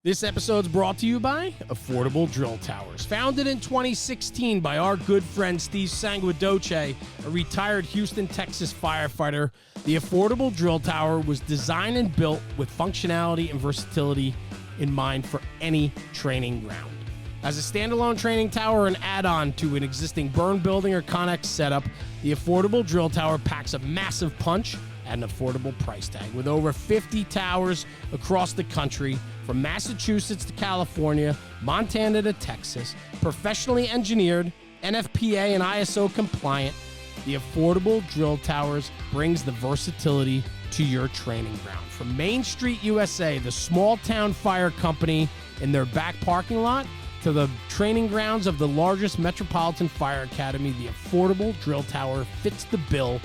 This episode is brought to you by Affordable Drill Towers. Founded in 2016 by our good friend Steve Sanguidoce, a retired Houston, Texas firefighter, the Affordable Drill Tower was designed and built with functionality and versatility in mind for any training ground. As a standalone training tower or an add-on to an existing burn building or Connex setup, the Affordable Drill Tower packs a massive punch at an affordable price tag. With over 50 towers across the country, from Massachusetts to California, Montana to Texas, professionally engineered, NFPA and ISO compliant, the Affordable Drill Towers brings the versatility to your training ground. From Main Street, USA, the small town fire company in their back parking lot, to the training grounds of the largest metropolitan fire academy, the Affordable Drill Tower fits the bill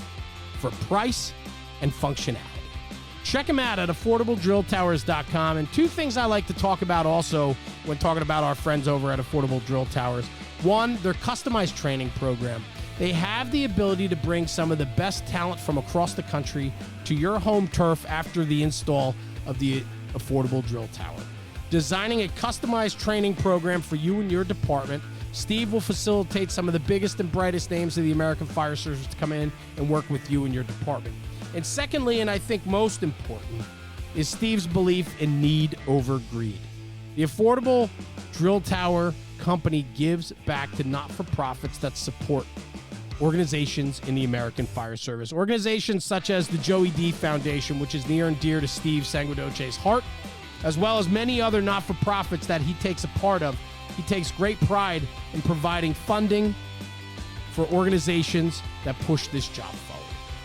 for price and functionality. Check them out at affordabledrilltowers.com. And two things I like to talk about also when talking about our friends over at Affordable Drill Towers. One, their customized training program. They have the ability to bring some of the best talent from across the country to your home turf after the install of the Affordable Drill Tower. Designing a customized training program for you and your department, Steve will facilitate some of the biggest and brightest names of the American fire service to come in and work with you and your department. And secondly, and I think most important, is Steve's belief in need over greed. The Affordable Drill Tower company gives back to not-for-profits that support organizations in the American fire service. Organizations such as the Joey D Foundation, which is near and dear to Steve Sanguidoce's heart, as well as many other not-for-profits that he takes a part of. He takes great pride in providing funding for organizations that push this job forward.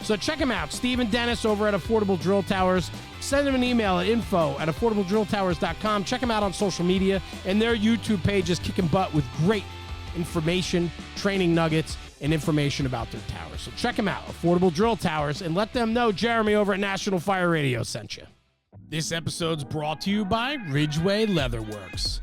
So check them out, Steve and Dennis over at Affordable Drill Towers. Send them an email at info@affordabledrilltowers.com. Check them out on social media, and their YouTube page is kicking butt with great information, training nuggets, and information about their towers. So check them out, Affordable Drill Towers, and let them know Jeremy over at National Fire Radio sent you. This episode's brought to you by Ridgeway Leatherworks.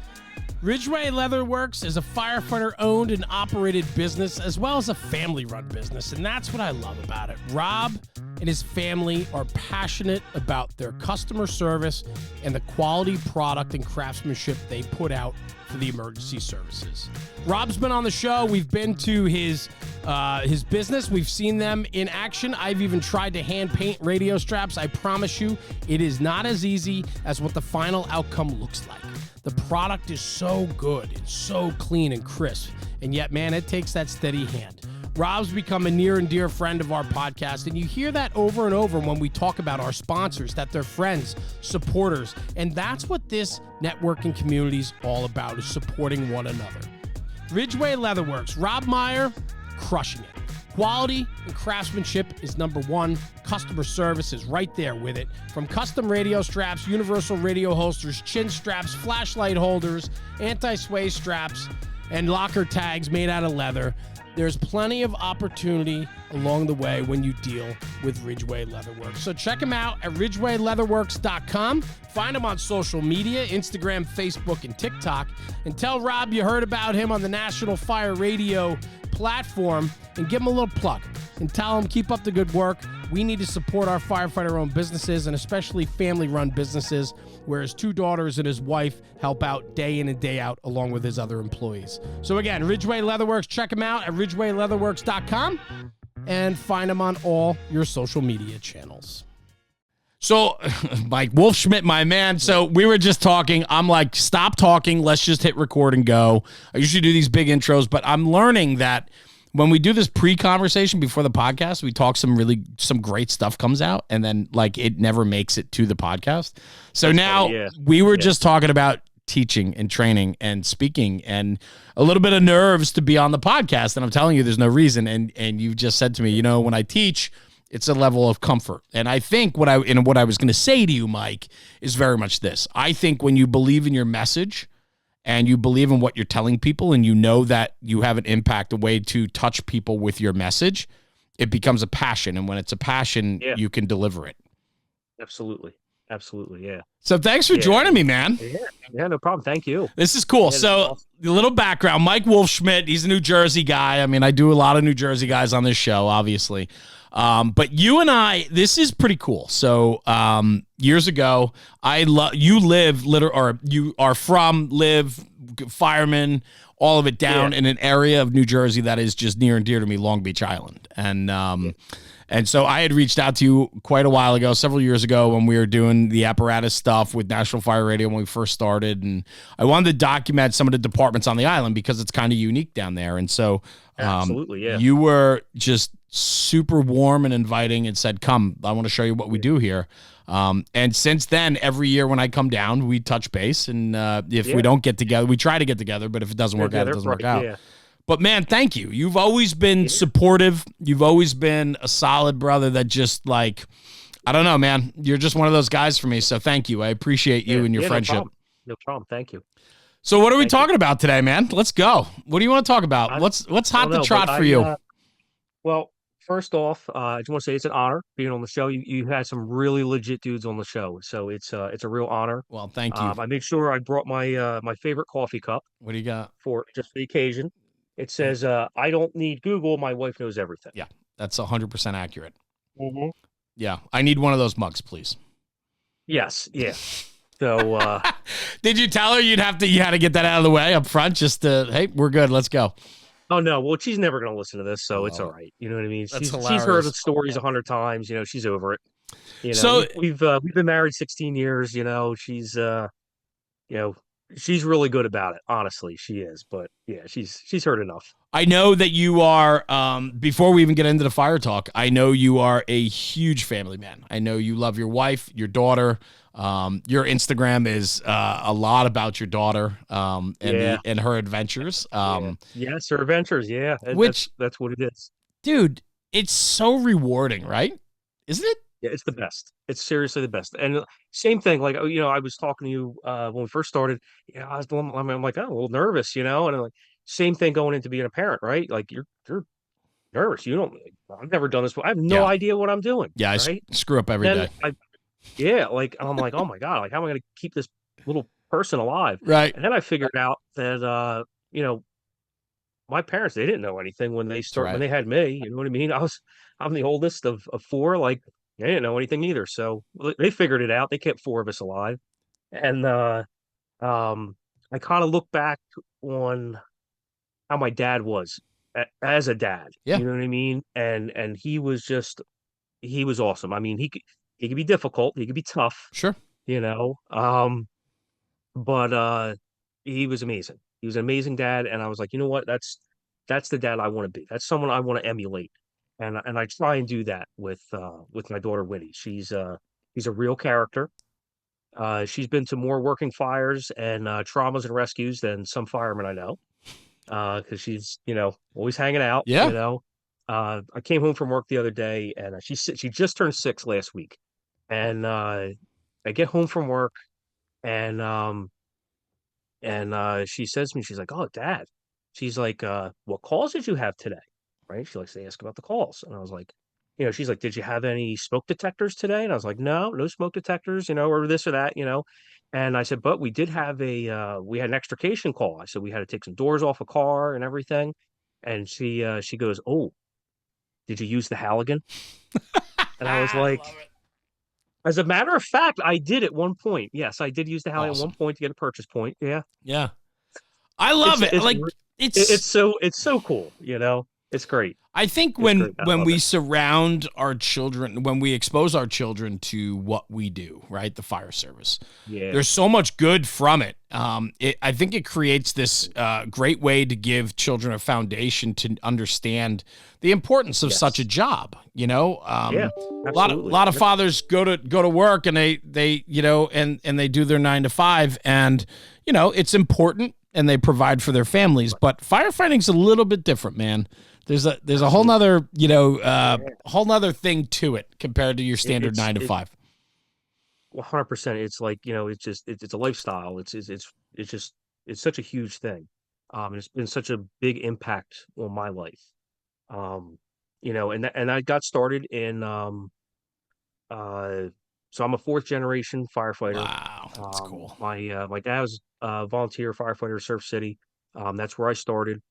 Ridgeway Leatherworks is a firefighter-owned and operated business, as well as a family-run business, and that's what I love about it. Rob and his family are passionate about their customer service and the quality product and craftsmanship they put out for the emergency services. Rob's been on the show. We've been to his business. We've seen them in action. I've even tried to hand paint radio straps. I promise you, it is not as easy as what the final outcome looks like. The product is so good and so clean and crisp, and yet, man, it takes that steady hand. Rob's become a near and dear friend of our podcast, and you hear that over and over when we talk about our sponsors, that they're friends, supporters, and that's what this networking community is all about, is supporting one another. Ridgeway Leatherworks, Rob Meyer, crushing it. Quality and craftsmanship is number one. Customer service is right there with it. From custom radio straps, universal radio holsters, chin straps, flashlight holders, anti-sway straps, and locker tags made out of leather, there's plenty of opportunity along the way when you deal with Ridgeway Leatherworks. So check them out at ridgewayleatherworks.com. Find them on social media, Instagram, Facebook, and TikTok. And tell Rob you heard about him on the National Fire Radio platform, and give him a little plug and tell him keep up the good work. We need to support our firefighter-owned businesses, and especially family-run businesses, where his two daughters and his wife help out day in and day out along with his other employees. So again, Ridgeway Leatherworks, check him out at ridgewayleatherworks.com and find him on all your social media channels. So, Mike Wolfschmidt, my man, so we were just talking. I'm like, stop talking. Let's just hit record and go. I usually do these big intros, but I'm learning that when we do this pre-conversation before the podcast, we talk some great stuff comes out, and then like it never makes it to the podcast. So now we were just talking about teaching and training and speaking and a little bit of nerves to be on the podcast. And I'm telling you, there's no reason. And you just said to me, when I teach, it's a level of comfort. And I think what I was going to say to you, Mike, is very much this. I think when you believe in your message and you believe in what you're telling people, and you know that you have an impact, a way to touch people with your message, it becomes a passion. And when it's a passion, you can deliver it. Absolutely. Absolutely. Yeah. So thanks for joining me, man. Yeah, no problem. Thank you. This is cool. So a little background, Mike Wolfschmidt, he's a New Jersey guy. I mean, I do a lot of New Jersey guys on this show, obviously. But you and I, this is pretty cool. So years ago, fireman, all of it down in an area of New Jersey that is just near and dear to me, Long Beach Island. And so I had reached out to you quite a while ago, several years ago, when we were doing the apparatus stuff with National Fire Radio when we first started. And I wanted to document some of the departments on the island because it's kind of unique down there. And so Absolutely, yeah. you were just super warm and inviting and said, come, I want to show you what we do here. And since then, every year when I come down, we touch base. And if we don't get together, we try to get together. But if it doesn't work out, it doesn't work out. Yeah. But, man, thank you. You've always been supportive. You've always been a solid brother that just, like, I don't know, man. You're just one of those guys for me. So thank you. I appreciate you and your friendship. No problem. Thank you. So what are we talking about today, man? Let's go. What do you want to talk about? What's hot to trot for you? Well, first off, I just want to say it's an honor being on the show. You had some really legit dudes on the show. So it's a real honor. Well, thank you. I made sure I brought my my favorite coffee cup. What do you got? For the occasion. It says, I don't need Google. My wife knows everything. Yeah, that's 100% accurate. Mm-hmm. Yeah, I need one of those mugs, please. Yes, yeah. So, did you tell her you had to get that out of the way up front? Just hey, we're good. Let's go. Oh no, well, she's never going to listen to this, so it's all right. You know what I mean? She's heard the stories 100 times. You know, she's over it. You know, so we've been married 16 years. You know, she's she's really good about it. Honestly, she is. But yeah, she's heard enough. I know that you are, before we even get into the fire talk, I know you are a huge family man. I know you love your wife, your daughter. Your Instagram is a lot about your daughter and her adventures. Yes, her adventures. Yeah, that's what it is. Dude, it's so rewarding, right? Isn't it? Yeah, it's the best. It's seriously the best. And same thing, like, you know, I was talking to you when we first started. Yeah, I'm like, oh, a little nervous, you know, and I'm like, same thing going into being a parent, right? Like you're nervous. You don't. I've never done this before. I have no idea what I'm doing. Yeah, right? I screw up every day. Like I'm like, oh my god, like how am I going to keep this little person alive? Right. And then I figured out that you know, my parents, they didn't know anything when they when they had me. You know what I mean? I'm the oldest of four. Like they didn't know anything either. So they figured it out. They kept four of us alive. And I kind of look back on how my dad was as a dad. Yeah. You know what I mean? And he was awesome. I mean, he could be difficult. He could be tough. Sure. You know, but he was amazing. He was an amazing dad, and I was like, you know what? That's the dad I want to be. That's someone I want to emulate, and I try and do that with my daughter Winnie. She's a real character. She's been to more working fires and traumas and rescues than some firemen I know, because she's always hanging out. Yeah. You know, I came home from work the other day, and she just turned 6 last week, and I get home from work, and she says to me, she's like, "Oh, Dad," she's like, "What calls did you have today?" Right? She likes to ask about the calls, and I was like, she's like, "Did you have any smoke detectors today?" And I was like, "No smoke detectors, or this or that, And I said, "But we did have we had an extrication call." I said, "We had to take some doors off a car and everything." And she goes, "Oh, did you use the Halligan?" And I was like, as a matter of fact, I did at one point. Yes, I did use the Halligan at one point to get a purchase point. Yeah. Yeah. I love it. It's so cool, It's great. I think when we surround our children, when we expose our children to what we do, right? The fire service. Yeah. There's so much good from it. I think it creates this great way to give children a foundation to understand the importance of such a job. Yeah, a lot of fathers go to work and they and they do their 9 to 5, and it's important and they provide for their families. But firefighting's a little bit different, man. There's a whole nother whole nother thing to it compared to your standard 9 to 5. 100%. It's like it's a lifestyle. It's such a huge thing. And it's been such a big impact on my life. And I got started in so I'm a 4th generation firefighter. Wow, that's cool. My dad was a volunteer firefighter at Surf City. That's where I started.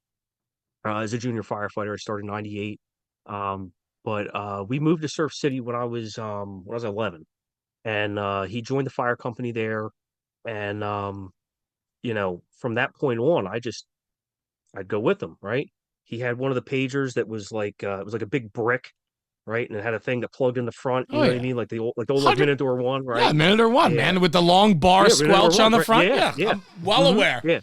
As a junior firefighter, I started in '98. but we moved to Surf City when I was 11, and he joined the fire company there, and from that point on, I'd go with him, right? He had one of the pagers that was like it was like a big brick, right? And it had a thing that plugged in the front, you Oh know what I yeah. mean? Like the old like 100. Minidor one, Yeah, right? Mentor one, Yeah. man, with the long bar Yeah, Minidor squelch on one, the right? front. Yeah, Yeah, yeah. I'm well aware. Yeah.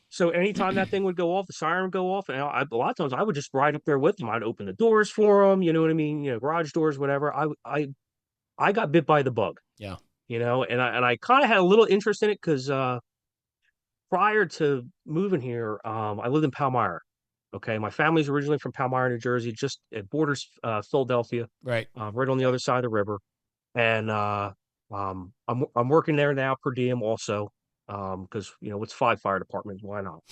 So anytime that thing would go off, the siren would go off, and a lot of times I would just ride up there with him. I'd open the doors for him, you know what I mean? Garage doors, whatever. I got bit by the bug, Yeah. and I kind of had a little interest in it because prior to moving here, I lived in Palmyra. Okay, my family's originally from Palmyra, New Jersey, just it borders Philadelphia, Right. right on the other side of the river. And I'm working there now per diem also, because it's 5 fire departments, why not?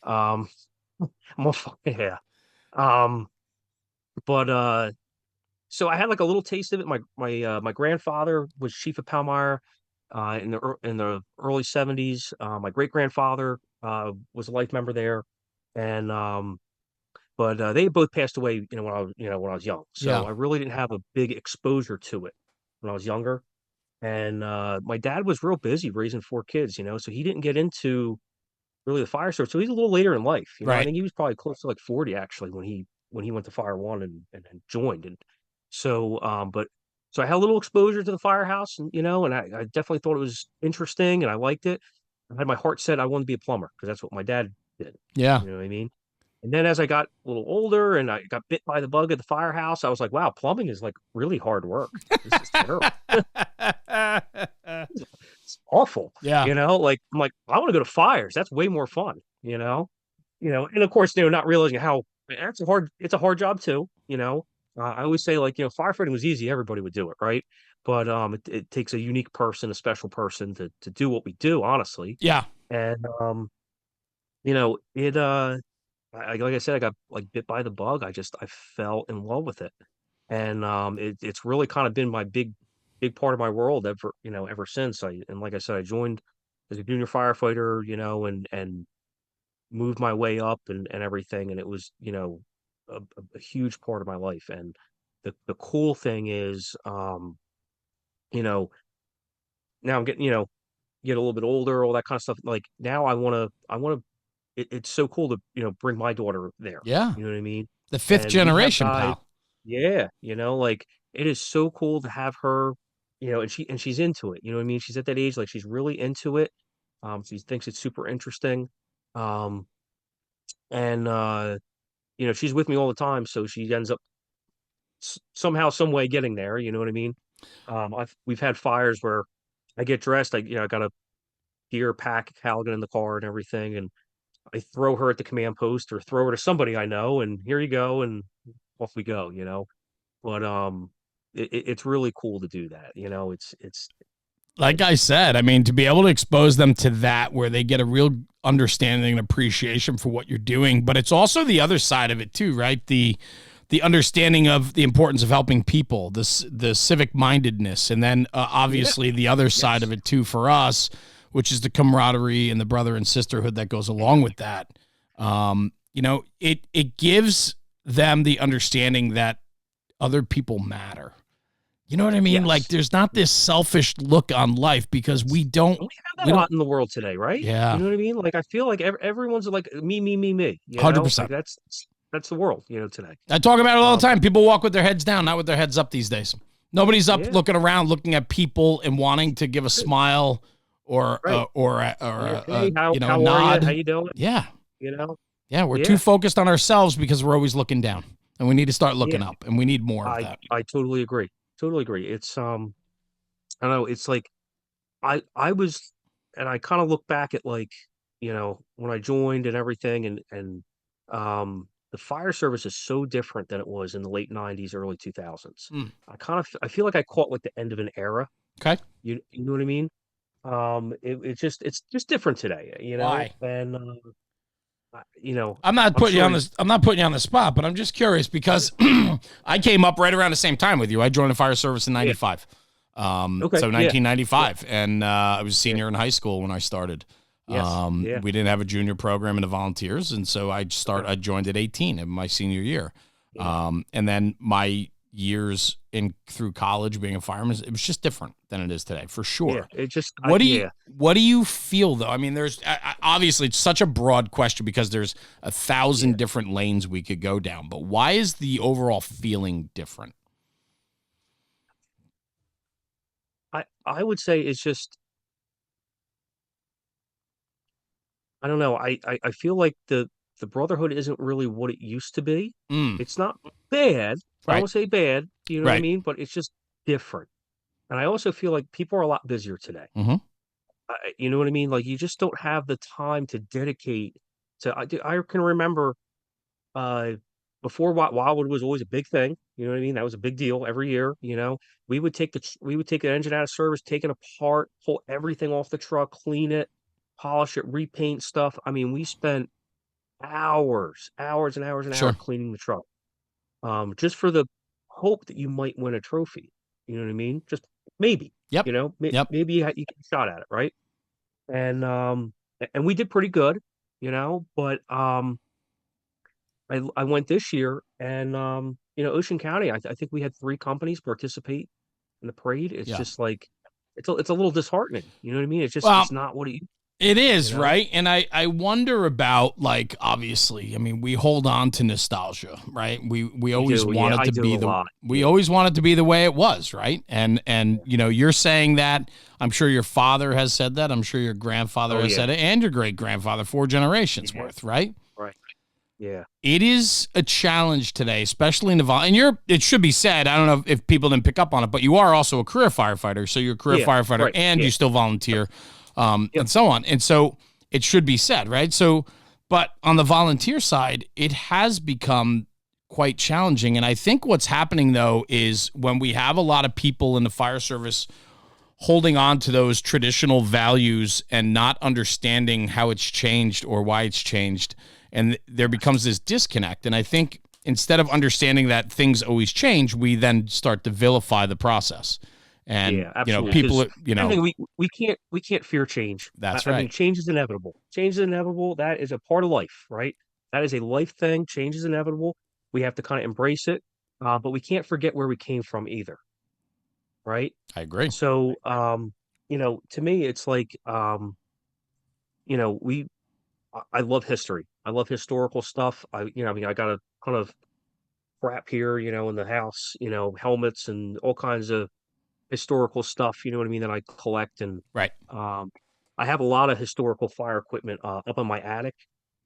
Um, yeah. Um, but so I had like a little taste of it. My grandfather was chief of Palmyra in the early 70s. My great grandfather was a life member there, and but they both passed away, when I was young. So Yeah. I really didn't have a big exposure to it when I was younger. And my dad was real busy raising 4 kids, so he didn't get into really the fire service. So he's a little later in life. I Right. think he was probably close to like 40 actually when he went to Fire One and joined. And so but so I had a little exposure to the firehouse, and I definitely thought it was interesting and I liked it. I had my heart set I wanted to be a plumber because that's what my dad did. Yeah. You know what I mean? And then as I got a little older and I got bit by the bug at the firehouse, I was like, wow, plumbing is like really hard work. This is terrible. It's awful. Yeah. Like I'm like, I want to go to fires. That's way more fun, and of course, not realizing how it's a hard job too, I always say like, firefighting was easy, everybody would do it, right? But it takes a unique person, a special person to do what we do, honestly. Yeah. And it like I said, I got like bit by the bug. I fell in love with it. And it's really kind of been my big part of my world ever since. And like I said, I joined as a junior firefighter, and moved my way up and everything. And it was, a huge part of my life. And the cool thing is, you know, now I'm getting, get a little bit older, all that kind of stuff. Like now I want to, it's so cool to, bring my daughter there. Yeah. You know what I mean? The fifth And we have generation, guys, pal. yeah, like it is so cool to have her, and she's into it. You know what I mean? She's at that age, like she's really into it. She thinks it's super interesting. Um, and she's with me all the time, so she ends up somehow, some way getting there. You know what I mean? We've had fires where I get dressed, I got a gear pack, Halligan in the car and everything, and I throw her at the command post or throw her to somebody I know, and here you go, and off we go. But it's really cool to do that. It's Like I said, I mean, to be able to expose them to that where they get a real understanding and appreciation for what you're doing, but it's also the other side of it too, right? The understanding of the importance of helping people, the civic mindedness, and then obviously the other side of it too for us, which is the camaraderie and the brother and sisterhood that goes along with that. It gives them the understanding that other people matter. You know what I mean? Yes. Like there's not this selfish look on life because we don't we have that a lot in the world today, right? Yeah. You know what I mean? Like I feel like everyone's like me, me, me, me. 100%. Like, that's the world, today. I talk about it all the time. People walk with their heads down, not with their heads up these days. Nobody's up looking around, looking at people and wanting to give a smile or Right. a How nod. are you? How you doing? Yeah. Yeah, we're Yeah. too focused on ourselves because we're always looking down. And we need to start looking up, and we need more of that. I totally agree. Totally agree. It's I don't know, it's like I was, and I kind of look back at like, when I joined and everything, and the fire service is so different than it was in the late 90s, early 2000s. Mm. I feel like I caught like the end of an era. Okay. You know what I mean? It's just different today, Why? And I'm not putting you sure on this. I'm not putting you on the spot, but I'm just curious because I came up right around the same time with you. I joined the fire service in '95. Okay, So 1995, and I was a senior in high school when I started. Yes. We didn't have a junior program in the volunteers, and so I joined at 18 in my senior year. And then my years through college being a fireman, it was just different than it is today, for sure. Yeah, it just what do you feel though? I mean, there's obviously it's such a broad question because there's 1,000 different lanes we could go down, but why is the overall feeling different? I would say it's just, I don't know. I feel like the Brotherhood isn't really what it used to be. It's not bad. I don't want to say bad, you know what I mean? But it's just different. And I also feel like people are a lot busier today. You know what I mean? Like you just don't have the time to dedicate to. I can remember before Wildwood was always a big thing. You know what I mean? That was a big deal every year. You know, we would take the engine out of service, take it apart, pull everything off the truck, clean it, polish it, repaint stuff. I mean, we spent hours and hours and hours cleaning the truck, just for the hope that you might win a trophy. You know what I mean? Just maybe. You know, maybe you get a shot at it, right? And we did pretty good, you know, but I went this year and you know, Ocean County, I think we had 3 companies participate in the parade. It's just like it's a little disheartening. You know what I mean? It's just it's not what it is, you know? Right? And I wonder about, like, obviously, I mean, we hold on to nostalgia, right? We always want it to be we always want it to be the way it was, right? And you know, you're saying that. I'm sure your father has said that. I'm sure your grandfather has said it, and your great grandfather, 4 generations worth, right? Right. Yeah. It is a challenge today, especially in the and it should be said, I don't know if people didn't pick up on it, but you are also a career firefighter. So you're a career firefighter and you still volunteer. And so on. And so it should be said, right? So, but on the volunteer side, it has become quite challenging. And I think what's happening though, is when we have a lot of people in the fire service holding on to those traditional values and not understanding how it's changed or why it's changed, and there becomes this disconnect. And I think instead of understanding that things always change, we then start to vilify the process. And you know, people, you know, we can't fear change. That's right. I mean, change is inevitable. Change is inevitable. That is a part of life, right? That is a life thing. Change is inevitable. We have to kind of embrace it, but we can't forget where we came from either, right? I agree. So, you know, to me, it's like, you know, I love history. I love historical stuff. I mean, I got a ton of crap here, you know, in the house, you know, helmets and all kinds of historical stuff, you know what I mean, that I collect. And I have a lot of historical fire equipment up in my attic.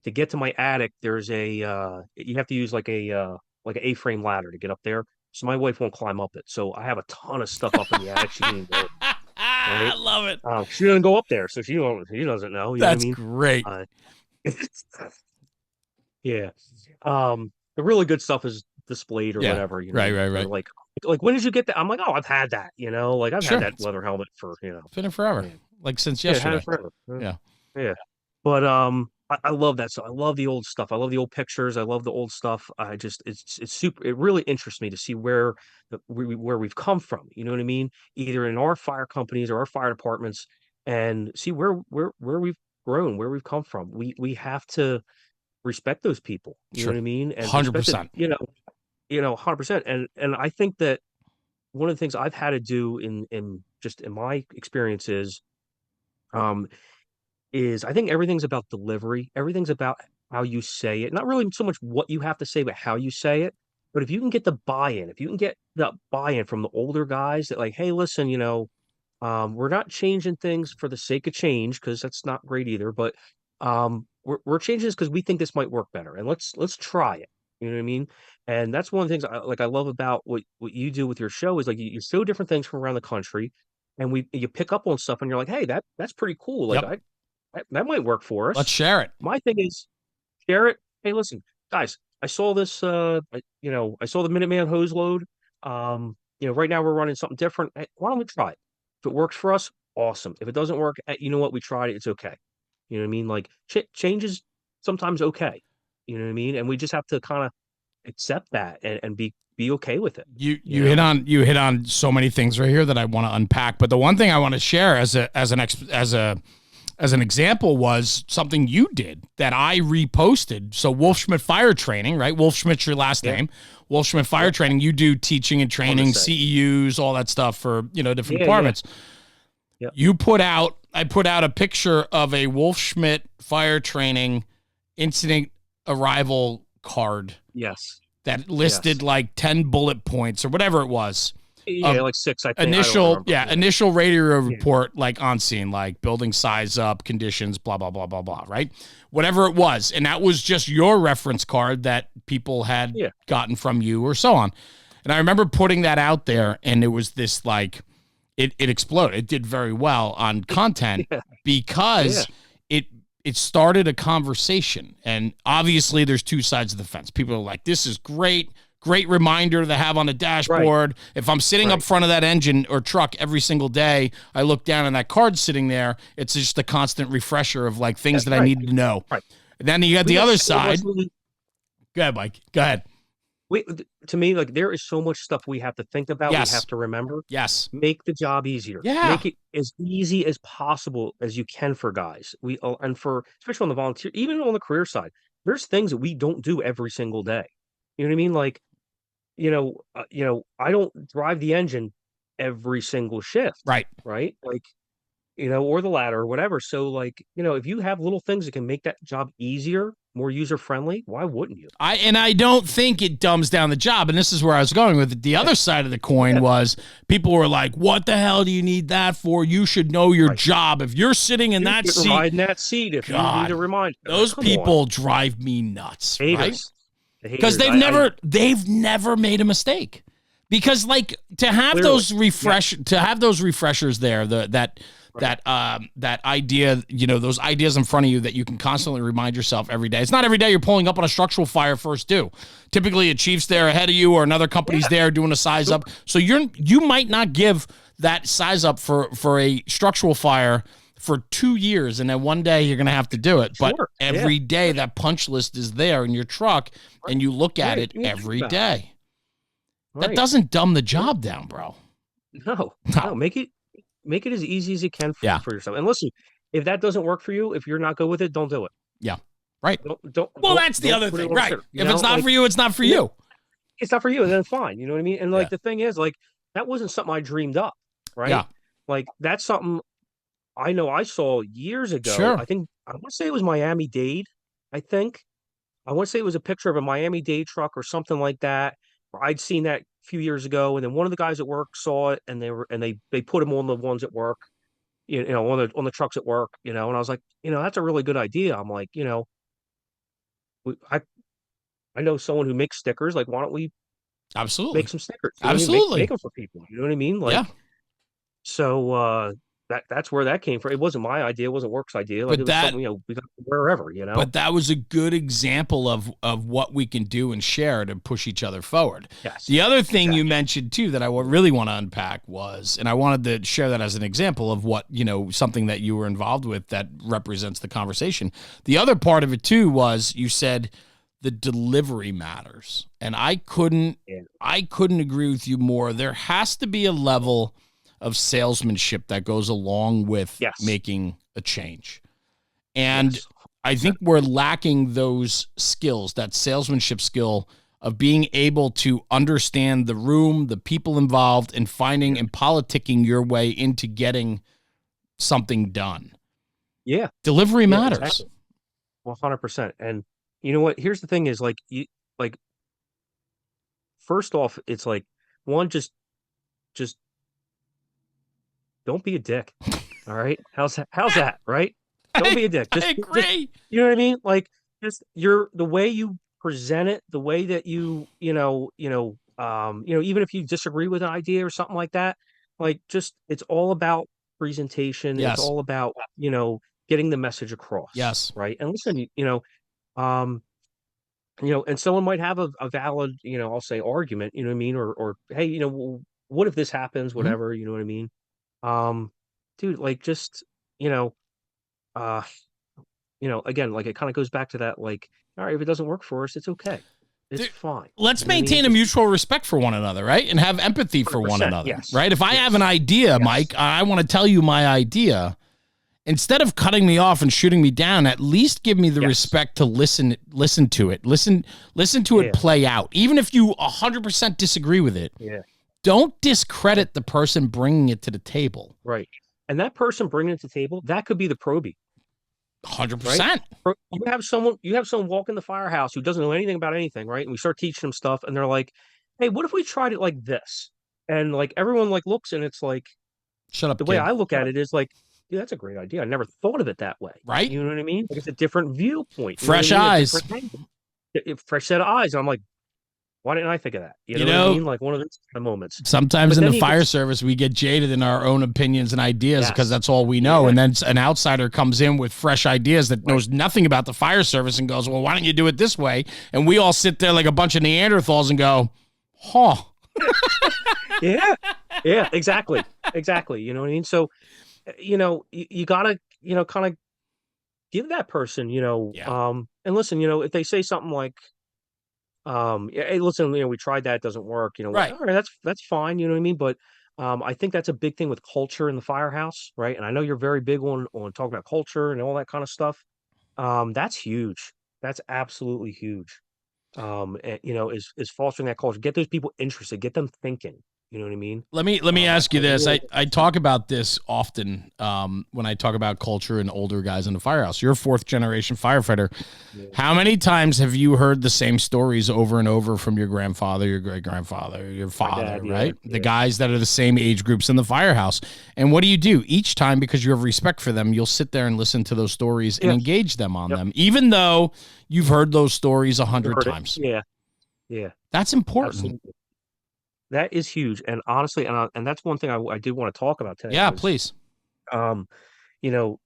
To get to my attic, there's you have to use like an A-frame ladder to get up there. So my wife won't climb up it. So I have a ton of stuff up in the attic. She didn't go. Right? I love it. She doesn't go up there, so she doesn't know. You That's know what I mean? Great. Yeah. The really good stuff is displayed or whatever. You know? Right. Like when did you get that? I'm like, oh, I've had that. You know, like I've had that leather helmet for been forever, like since yesterday. Had it forever. Yeah. But I love that stuff. I love the old stuff. I love the old pictures. I love the old stuff. I just it's super. It really interests me to see where we've come from. You know what I mean? Either in our fire companies or our fire departments, and see where we've grown, where we've come from. We have to respect those people. You know what I mean? And 100%. You know, 100%. And I think that one of the things I've had to do in my experiences, is I think everything's about delivery. Everything's about how you say it. Not really so much what you have to say, but how you say it. But if you can get the buy-in, if you can get the buy-in from the older guys that like, hey, listen, you know, we're not changing things for the sake of change because that's not great either. But we're changing this because we think this might work better, and let's try it. You know what I mean? And that's one of the things I love about what you do with your show is like you show different things from around the country, and you pick up on stuff, and you're like, hey, that's pretty cool. Like that might work for us. Let's share it. My thing is share it. Hey, listen, guys, I saw this. I saw the Minuteman hose load. You know, right now we're running something different. Hey, why don't we try it? If it works for us, awesome. If it doesn't work, you know what? We tried it. It's okay. You know what I mean? Like change is sometimes okay. You know what I mean? And we just have to kind of accept that and be okay with it. You hit on so many things right here that I want to unpack. But the one thing I want to share as an as an example, was something you did that I reposted. So Wolfschmidt Fire Training, right? Wolfschmidt's your last name. Wolfschmidt Fire Training. You do teaching and training, CEUs, all that stuff for, different departments. Yeah. I put out a picture of a Wolfschmidt Fire Training incident arrival card. Yes. That listed like 10 bullet points or whatever it was. Yeah, like 6, I think. Initial radio report, like on scene, like building size up, conditions, blah, blah, blah, blah, blah, right? Whatever it was. And that was just your reference card that people had gotten from you or so on. And I remember putting that out there, and it was this like, it exploded. It did very well on content because it started a conversation. And obviously there's two sides of the fence. People are like, this is great reminder to have on the dashboard. Right. If I'm sitting up front of that engine or truck every single day, I look down and that card's sitting there. It's just a constant refresher of like things that I need to know. Right. And then you got the other side. Go ahead, Mike. Go ahead. To me, like, there is so much stuff we have to think about. Yes. We have to remember. Yes. Make the job easier. Yeah. Make it as easy as possible as you can for guys. And for, especially on the volunteer, even on the career side, there's things that we don't do every single day. You know what I mean? Like, I don't drive the engine every single shift. Right. Right. Like, or the ladder or whatever. So like, if you have little things that can make that job easier, more user-friendly, why wouldn't you? I don't think it dumbs down the job. And this is where I was going with it. The other side of the coin was people were like, what the hell do you need that for? You should know your job. If you're sitting in that seat. Ride in that seat if you need to remind. Those people drive me nuts. Haters. Right? Because they've never made a mistake. Because like to have those refreshers there, that idea, those ideas in front of you that you can constantly remind yourself every day. It's not every day you're pulling up on a structural fire first due. Typically a chief's there ahead of you or another company's there doing a size up. So you might not give that size up for a structural fire for 2 years, and then one day you're going to have to do it. But every day that punch list is there in your truck, and you look at it every day. That doesn't dumb the job down, bro. No. Make it as easy as you can for yourself. And listen, if that doesn't work for you, if you're not good with it, don't do it. Yeah. Right. That's the other thing. Right. If it's not for you, it's not for you. It's not for you, and then fine. You know what I mean? And like the thing is, like, that wasn't something I dreamed up, right? Yeah. Like, that's something I know I saw years ago. Sure. I want to say it was Miami-Dade. I want to say it was a picture of a Miami-Dade truck or something like that. I'd seen that a few years ago, and then one of the guys at work saw it, and they put him on the ones at work, on the trucks at work, and I was like, that's a really good idea. I'm like, I know someone who makes stickers. Like, why don't we absolutely make some stickers? Absolutely. Make them for people. You know what I mean? Like, so that's where that came from. It wasn't my idea. It wasn't Work's idea. Like, it was something, we got wherever, But that was a good example of what we can do and share to push each other forward. Yes. The other thing you mentioned too that I really want to unpack was, and I wanted to share that as an example of what, something that you were involved with that represents the conversation. The other part of it too was you said the delivery matters. And I couldn't agree with you more. There has to be a level of salesmanship that goes along with making a change. And I think we're lacking those skills, that salesmanship skill of being able to understand the room, the people involved, and finding and politicking your way into getting something done. Yeah. Delivery matters. Exactly. 100%. And you know what? Here's the thing is, like, first off, it's like, one, just don't be a dick. All right. How's that? Right. Don't be a dick. I agree. You know what I mean? Like, just the way you present it, the way that you even if you disagree with an idea or something like that, like, just, it's all about presentation. Yes. It's all about, getting the message across. Yes. Right. And listen, and someone might have a valid, I'll say argument, you know what I mean? Or, hey, what if this happens? Whatever, you know what I mean? Dude, like, just, again, like, it kind of goes back to that, like, all right, if it doesn't work for us, it's okay. It's fine. Let's maintain a mutual respect for one another, right? And have empathy for one another, right? If I have an idea, Mike, I want to tell you my idea, instead of cutting me off and shooting me down, at least give me the Yes. respect to listen to it. Listen to it Yeah. play out. Even if you 100% disagree with it, Yeah. don't Yeah. discredit the person bringing it to the table. Right. And that person bringing it to the table, that could be the probie, right? 100%. You have someone walk in the firehouse who doesn't know anything about anything, right? And we start teaching them stuff, and they're like, "Hey, what if we tried it like this?" And like everyone like looks, and it's like Shut up, the way kid. I look at it is like, "Dude, that's a great idea. I never thought of it that way." Right? You know what I mean? Like it's a different viewpoint. You know what I Fresh mean? A eyes. different angle, fresh set of eyes. And I'm like, why didn't I think of that? You You know what I know, mean? Like one of those kind of moments. sometimes But in then the you get, fire service, we get jaded in our own opinions and ideas because yes, that's all we know. yeah, And then an outsider comes in with fresh ideas that right, knows nothing about the fire service and goes, well, why don't you do it this way? And we all sit there like a bunch of Neanderthals and go, huh. yeah, yeah, exactly, exactly. You know what I mean? So, you gotta, kind of give that person, Yeah. and listen, if they say something like, yeah, hey, listen, we tried that, it doesn't work, what, Right. all right, that's fine, you know what I mean? But I think that's a big thing with culture in the firehouse, right? And I know you're very big on talking about culture and all that kind of stuff. That's huge. That's absolutely huge. And, is fostering that culture. Get those people interested, get them thinking. You know what I mean? Let me ask I you this. really I talk about this often when I talk about culture and older guys in the firehouse. You're a fourth generation firefighter. yeah, How many times have you heard the same stories over and over from your grandfather, your great grandfather, your my father, dad, yeah, right? The yeah, guys that are the same age groups in the firehouse. And what do? Each time, because you have respect for them, you'll sit there and listen to those stories and yes, engage them on yep, them, even though you've heard those stories a you hundred heard it, times. yeah, yeah, That's important. absolutely. That is huge, and honestly, and that's one thing I did want to talk about today Yeah, was, please. um, the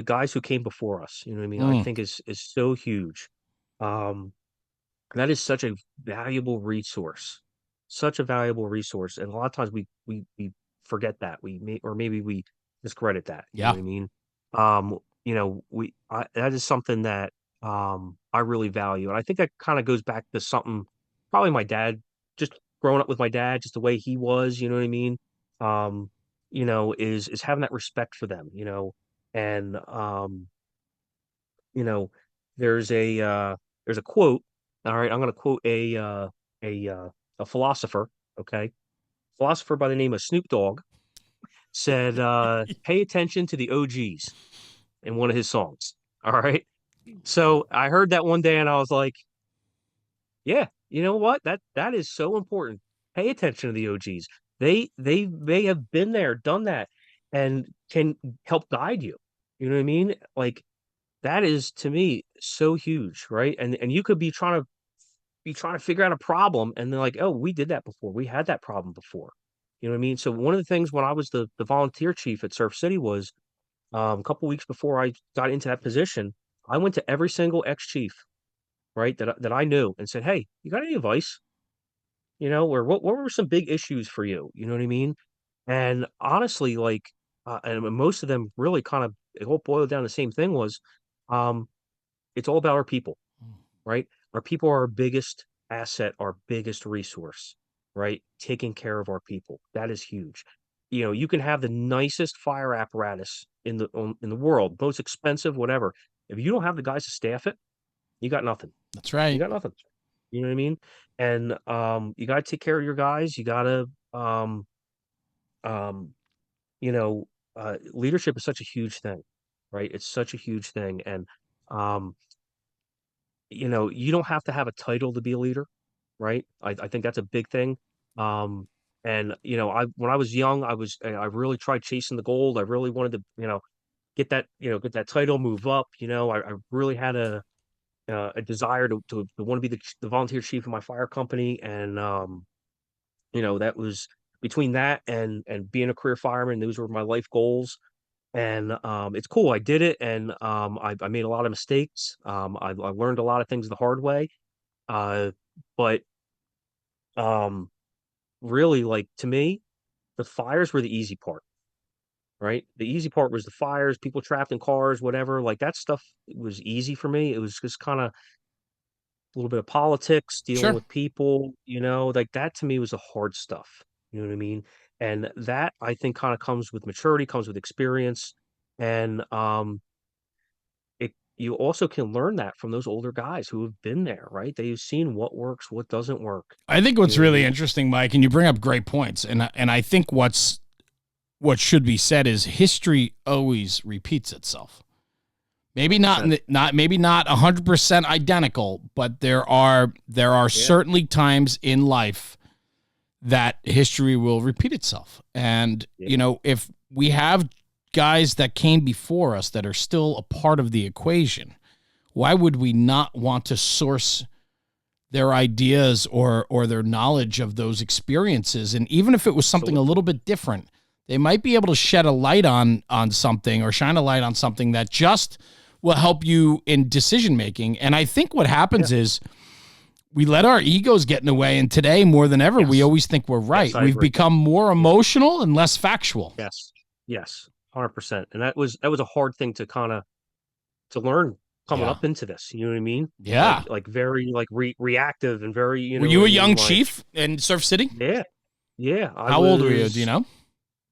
guys who came before us. You know what I mean? I Mm, think is so huge. Um, that is such a valuable resource, such a valuable resource, and a lot of times we forget that or maybe we discredit that. You know yeah. what I mean? That is something that I really value, and I think that kind of goes back to something probably my dad, just growing up with my dad, just the way he was. You know what I mean? Um, is having that respect for them. And you know, there's a quote. All right, I'm going to quote a a philosopher. Okay, philosopher by the name of Snoop Dogg said, "Pay attention to the OGs" in one of his songs. All right, so I heard that one day and I was like, "Yeah, you know what? That is so important. Pay attention to the OGs. They may have been there, done that, and can help guide you. You know what I mean? Like that is to me so huge, right? And you could be trying to figure out a problem and they're like, "Oh, we did that before. We had that problem before." You know what I mean? So one of the things when I was the volunteer chief at Surf City was a couple weeks before I got into that position, I went to every single ex-chief, right, that I knew and said, "Hey, you got any advice? Or what were some big issues for you?" You know what I mean? And honestly, like, and most of them really kind of it all boiled down to the same thing was, um, it's all about our people, right? Our people are our biggest asset, our biggest resource, right? Taking care of our people. That is huge. You can have the nicest fire apparatus in the world, most expensive, whatever. If you don't have the guys to staff it, you got nothing. That's You right. got nothing. You know what I mean? And you got to take care of your guys. You got to um, you know, leadership is such a huge thing, right? It's such a huge thing, and um, you don't have to have a title to be a leader, right? I think that's a big thing. Um, and I when I was young, I really tried chasing the gold. I really wanted to, get that title, move up. I really had a desire to want to be the volunteer chief of my fire company, and that was between that and being a career fireman. Those were my life goals. And it's cool. I did it, and I made a lot of mistakes. I learned a lot of things the hard way. Uh, but um, really, like to me, the fires were the easy part, right? The easy part was the fires, people trapped in cars, whatever. Like that stuff was easy for me. It was just kind of a little bit of politics, dealing Sure. with people, like that to me was the hard stuff. You know what I mean? And that I think kind of comes with maturity, comes with experience. And you also can learn that from those older guys who have been there, right? They've seen what works, what doesn't work. I think You what's know what I really mean? interesting, Mike, and you bring up great points, and I think what should be said is history always repeats itself. Maybe not 100%. maybe not 100% identical, but there are Yeah. certainly times in life that history will repeat itself. And Yeah. you know, if we have guys that came before us that are still a part of the equation, why would we not want to source their ideas or their knowledge of those experiences? And even if it was something a Absolutely. little bit different, they might be able to shed a light on something or shine a light on something that just will help you in decision making. And I think what happens is we let our egos get in the way, and today more than ever, we Yes. always think we're right. Yes, I We've agree. become more emotional and less factual. Yes. Yes. 100%. And that was a hard thing to kind of to learn coming Yeah. up into this. You know what I mean? Yeah. Like very like reactive and very, you Were know you what a I mean? young Like, chief in Surf City? yeah. Yeah. How old were you? Do you know?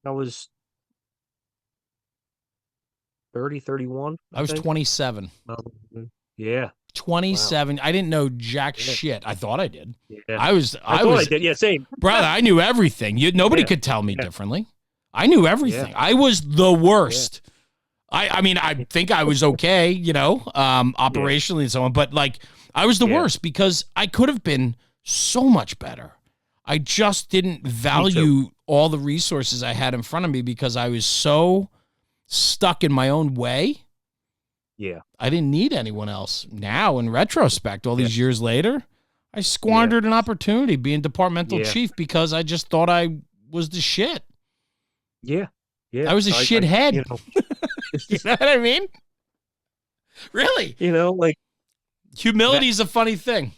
I was 30, 31, I I was think. 27. Yeah. Wow. 27. I didn't know jack Yeah. shit. I thought I did. Yeah. I was I thought I did. Yeah, same. brother, I knew everything. Nobody Yeah. could tell me Yeah. differently. I knew Yeah. everything. I was the Yeah. worst. I mean, I think I was okay, you know, Yeah. operationally and so on, but like I was the Yeah. worst because I could have been so much better. I just didn't Me too. value all the resources I had in front of me because I was so stuck in my own way. Yeah. I didn't need anyone else. Now, in retrospect, all Yeah. these years later, I Yeah. squandered an opportunity being departmental Yeah. chief because I just thought I was the shit. Yeah. Yeah. I was a shithead. You know, You know what I mean? Really? you know, like that. Humility is a funny thing.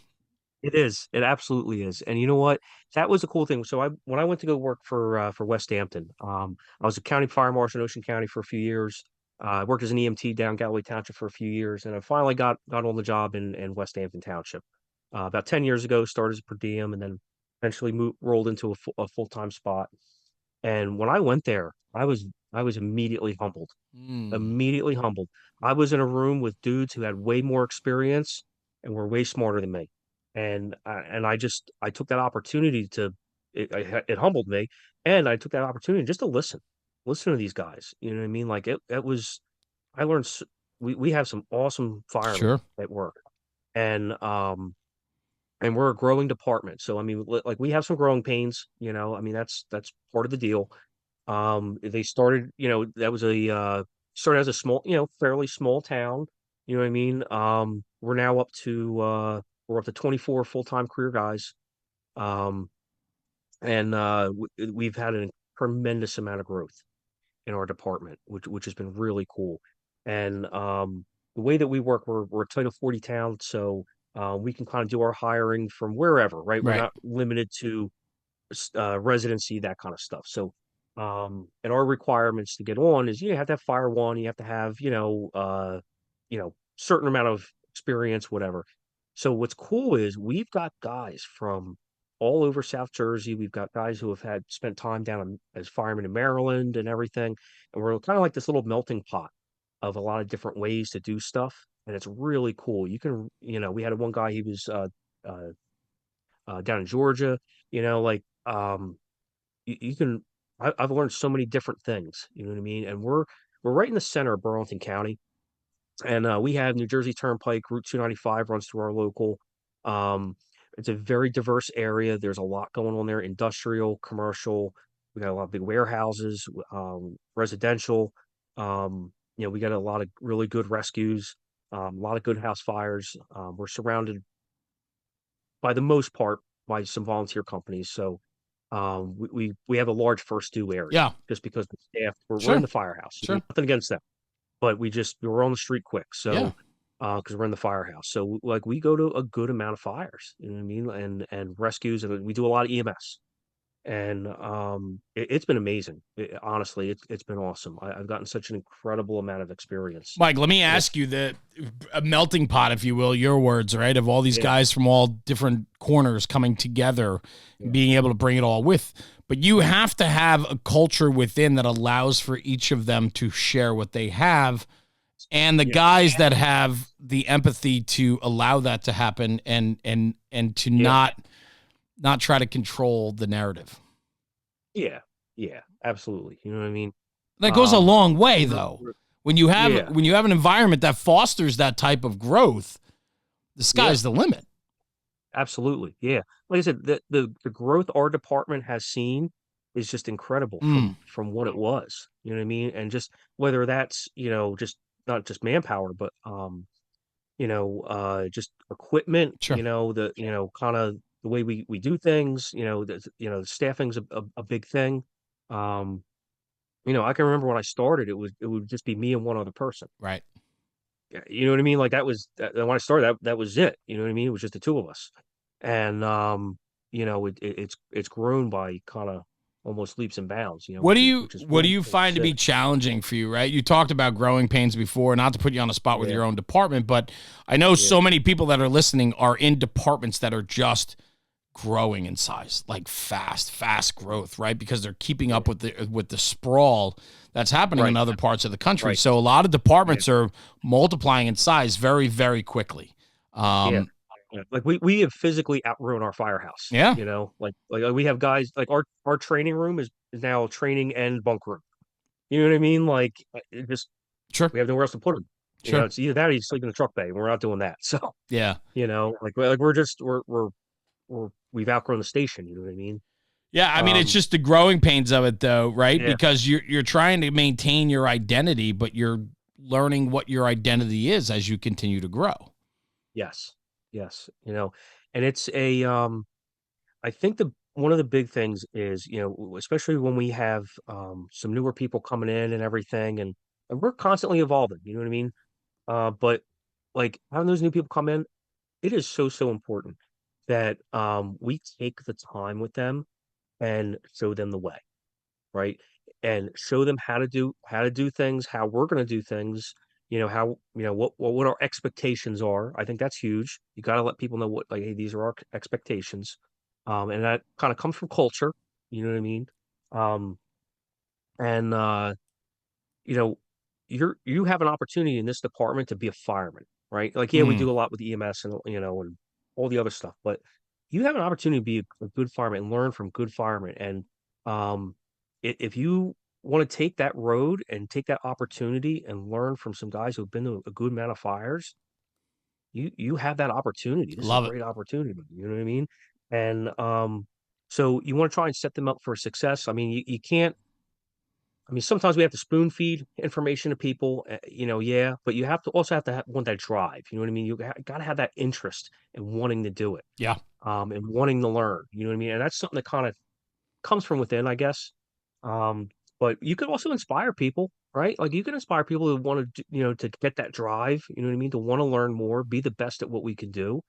It is. It absolutely is. And you know what? That was a cool thing. So when I went to go work for West Hampton, I was a county fire marshal in Ocean County for a few years. I worked as an EMT down Galloway Township for a few years, and I finally got on the job in West Hampton Township. About 10 years ago, started as a per diem, and then eventually rolled into a full-time spot. And when I went there, I was immediately humbled. Mm, Immediately humbled. I was in a room with dudes who had way more experience and were way smarter than me. And I took that opportunity to it humbled me, and I took that opportunity just to listen to these guys. You know what I mean? Like it was I learned we have some awesome firemen sure. at work, and and we're a growing department. So I mean, like we have some growing pains. You know, I mean that's part of the deal. They started, you know, that was a started as a small, you know, fairly small town. You know what I mean? We're now up to we're up to 24 full-time career guys. Um, and we've had a tremendous amount of growth in our department, which has been really cool. And the way that we work, we're a Title 40 town, so we can kind of do our hiring from wherever, right? We're Right. not limited to residency, that kind of stuff. So, and our requirements to get on is you have to have fire one, you have to have, you know, certain amount of experience, whatever. So what's cool is we've got guys from all over South Jersey. We've got guys who have had spent time down as firemen in Maryland and everything. And we're kind of like this little melting pot of a lot of different ways to do stuff. And it's really cool. You can, you know, we had one guy, he was uh, down in Georgia, you know, like you can I've learned so many different things, you know what I mean? And we're right in the center of Burlington County, and we have New Jersey Turnpike, Route 295 runs through our local. Um, it's a very diverse area. There's a lot going on there, industrial, commercial. We got a lot of big warehouses, residential. You know, we got a lot of really good rescues, a lot of good house fires. We're surrounded by the most part by some volunteer companies. So we have a large first due area Yeah. just because the staff we're in Sure. the firehouse. Sure. Nothing against them, but we're on the street quick. Yeah. So because we're in the firehouse, so like we go to a good amount of fires. You know what I mean? And rescues, and we do a lot of EMS. And it's been amazing. Honestly, it's been awesome. I've gotten such an incredible amount of experience. Mike, let me ask you a melting pot, if you will, your words, right? Of all these Yeah, guys from all different corners coming together, yeah, being able to bring it all with. But you have to have a culture within that allows for each of them to share what they have. And the yeah, guys that have the empathy to allow that to happen and to yeah, not try to control the narrative. yeah, yeah, absolutely. You know what I mean? That goes a long way, We're, though. we're- When you have yeah, an environment that fosters that type of growth, the yeah, sky's the limit. absolutely. Yeah, like I said, the growth our department has seen is just incredible Mm, from what it was. You know what I mean? And just whether that's just not just manpower, but just equipment, sure. kind of the way we do things, staffing's a big thing. Um, I can remember when I started, it would just be me and one other person. Right. Yeah, you know what I mean? Like when I started, that was it. You know what I mean? It was just the two of us. And it's grown by kind of almost leaps and bounds, which is What do really, you really find to be sick. challenging for you, right? You talked about growing pains before, not to put you on the spot with Yeah, your own department, but I know yeah, so many people that are listening are in departments that are just growing in size, like fast growth, right? Because they're keeping yeah. up with the sprawl that's happening in Right, other parts of the country. right. So a lot of Yeah, departments are multiplying in size very, very quickly. yeah. Um, Yeah, like we have physically outgrown our firehouse, yeah, like we have guys like our training room is now training and bunk room. You know what I mean? Like it just sure, we have nowhere else to put them. sure, It's either that or you sleep in the truck bay. And we're not doing that. So yeah. like we're just we've outgrown the station. You know what I mean? Yeah, I mean it's Um, just the growing pains of it though, right? yeah, Because you're trying to maintain your identity, but you're learning what your identity is as you continue to grow. yes, yes. And it's I think the one of the big things is, especially when we have some newer people coming in and everything, and we're constantly evolving. You know what I mean? But like having those new people come in, it is so important that we take the time with them and show them the way, right? And show them how to do things, how we're going to do things. How what our expectations are. I think that's huge. You got to let people know what like, hey, these are our expectations, and that kind of comes from culture. You know what I mean? Um, and you know, you have an opportunity in this department to be a fireman, right? Like, yeah, we Mm, do a lot with EMS and and all the other stuff, but you have an opportunity to be a good fireman and learn from good firemen. And if you want to take that road and take that opportunity and learn from some guys who've been to a good amount of fires, you have that opportunity. This is a love it. great opportunity. You know what I mean? And so you want to try and set them up for success. I mean, you can't. I mean, sometimes we have to spoon feed information to people, yeah, but you have to also have to want that drive. You know what I mean? You got to have that interest in wanting to do it, Yeah. and wanting to learn. You know what I mean? And that's something that kind of comes from within, I guess. Um, but you can also inspire people, right? Like you can inspire people who want to, to get that drive. You know what I mean? To want to learn more, be the best at what we can do.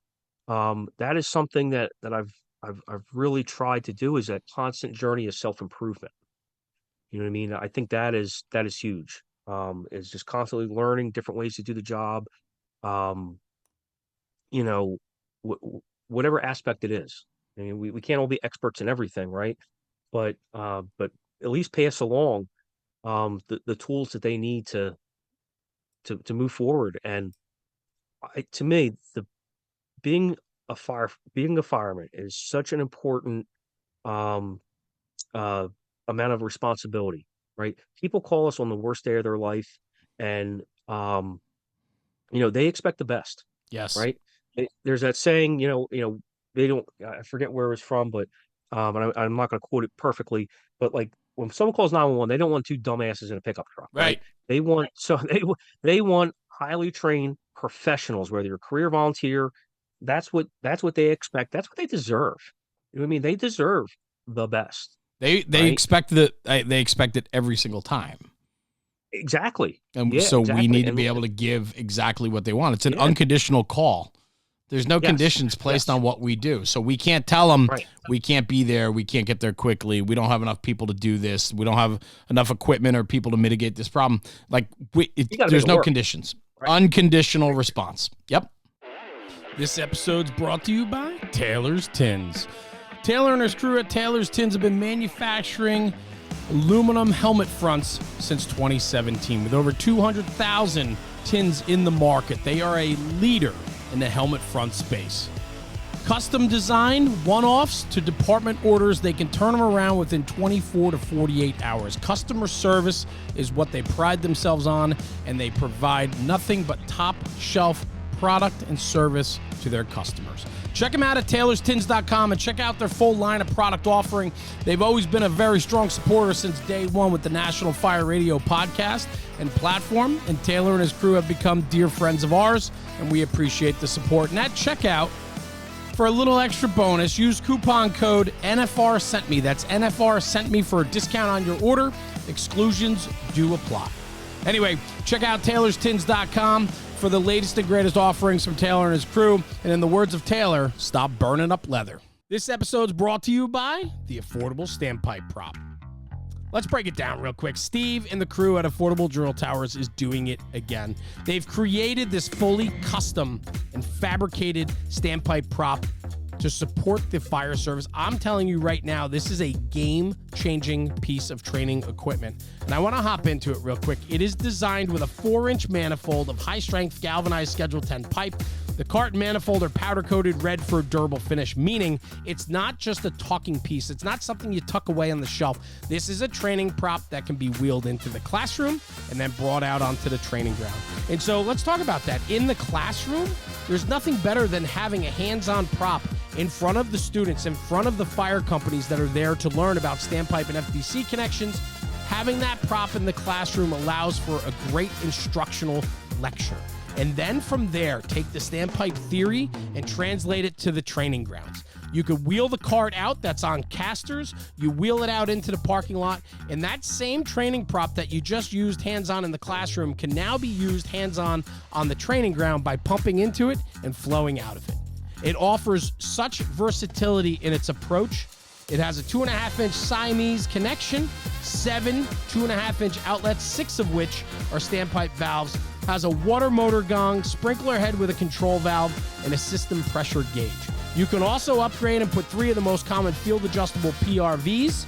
That is something that I've really tried to do is a constant journey of self improvement. You know what I mean? I think that is huge. Is just constantly learning different ways to do the job. Um, you know, whatever aspect it is. I mean, we can't all be experts in everything, right? But at least pass along the tools that they need to move forward. And to me, the being being a fireman is such an important um uh, amount of responsibility, right? People call us on the worst day of their life, and they expect the best, Yes. right? There's that saying, they don't. I forget where it's from, but and I'm not going to quote it perfectly, but like when someone calls 911, they don't want two dumbasses in a pickup truck, right? Right. They want so they want highly trained professionals, whether you're a career volunteer. That's what they expect. That's what they deserve. You know what I mean? They deserve the best, They right? expect they expect it every single time. Exactly. And Yeah, so we exactly. need to And be able to give exactly what they want. It's an yeah, unconditional call There's no Yes. conditions placed Yes. on what we do. So we can't tell them Right. we can't be there. We can't get there quickly. We don't have enough people to do this. We don't have enough equipment or people to mitigate this problem. Like You gotta make there's it no work. conditions. Right. Unconditional response. Yep. This episode's brought to you by Taylor's Tins. Taylor and his crew at Taylor's Tins have been manufacturing aluminum helmet fronts since 2017 with over 200,000 tins in the market. They are a leader in the helmet front space. Custom design, one-offs to department orders, they can turn them around within 24 to 48 hours. Customer service is what they pride themselves on, and they provide nothing but top-shelf product and service to their customers. Check them out at taylorstins.com and check out their full line of product offering. They've always been a very strong supporter since day one with the National Fire Radio podcast and platform, and Taylor and his crew have become dear friends of ours, and we appreciate the support. And at checkout, for a little extra bonus, use coupon code NFR Sent Me. That's NFR Sent Me for a discount on your order. Exclusions do apply. Anyway, check out taylorstins.com for the latest and greatest offerings from Taylor and his crew. And in the words of Taylor, stop burning up leather. This episode's brought to you by the Affordable Standpipe Prop. Let's break it down real quick. Steve and the crew at Affordable Drill Towers is doing it again. They've created this fully custom and fabricated standpipe prop to support the fire service. I'm telling you right now, this is a game-changing piece of training equipment. And I want to hop into it real quick. It is designed with a 4-inch manifold of high-strength galvanized Schedule 10 pipe. The cart and manifold are powder-coated red for a durable finish, meaning it's not just a talking piece. It's not something you tuck away on the shelf. This is a training prop that can be wheeled into the classroom and then brought out onto the training ground. And so let's talk about that. In the classroom, there's nothing better than having a hands-on prop in front of the students, in front of the fire companies that are there to learn about standpipe and FDC connections. Having that prop in the classroom allows for a great instructional lecture. And then from there, take the standpipe theory and translate it to the training grounds. You could wheel the cart out that's on casters, you wheel it out into the parking lot, and that same training prop that you just used hands-on in the classroom can now be used hands-on on the training ground by pumping into it and flowing out of it. It offers such versatility in its approach. It has a 2.5-inch Siamese connection, 7 2.5-inch outlets, 6 of which are standpipe valves, has a water motor gong, sprinkler head with a control valve, and a system pressure gauge. You can also upgrade and put 3 of the most common field-adjustable PRVs.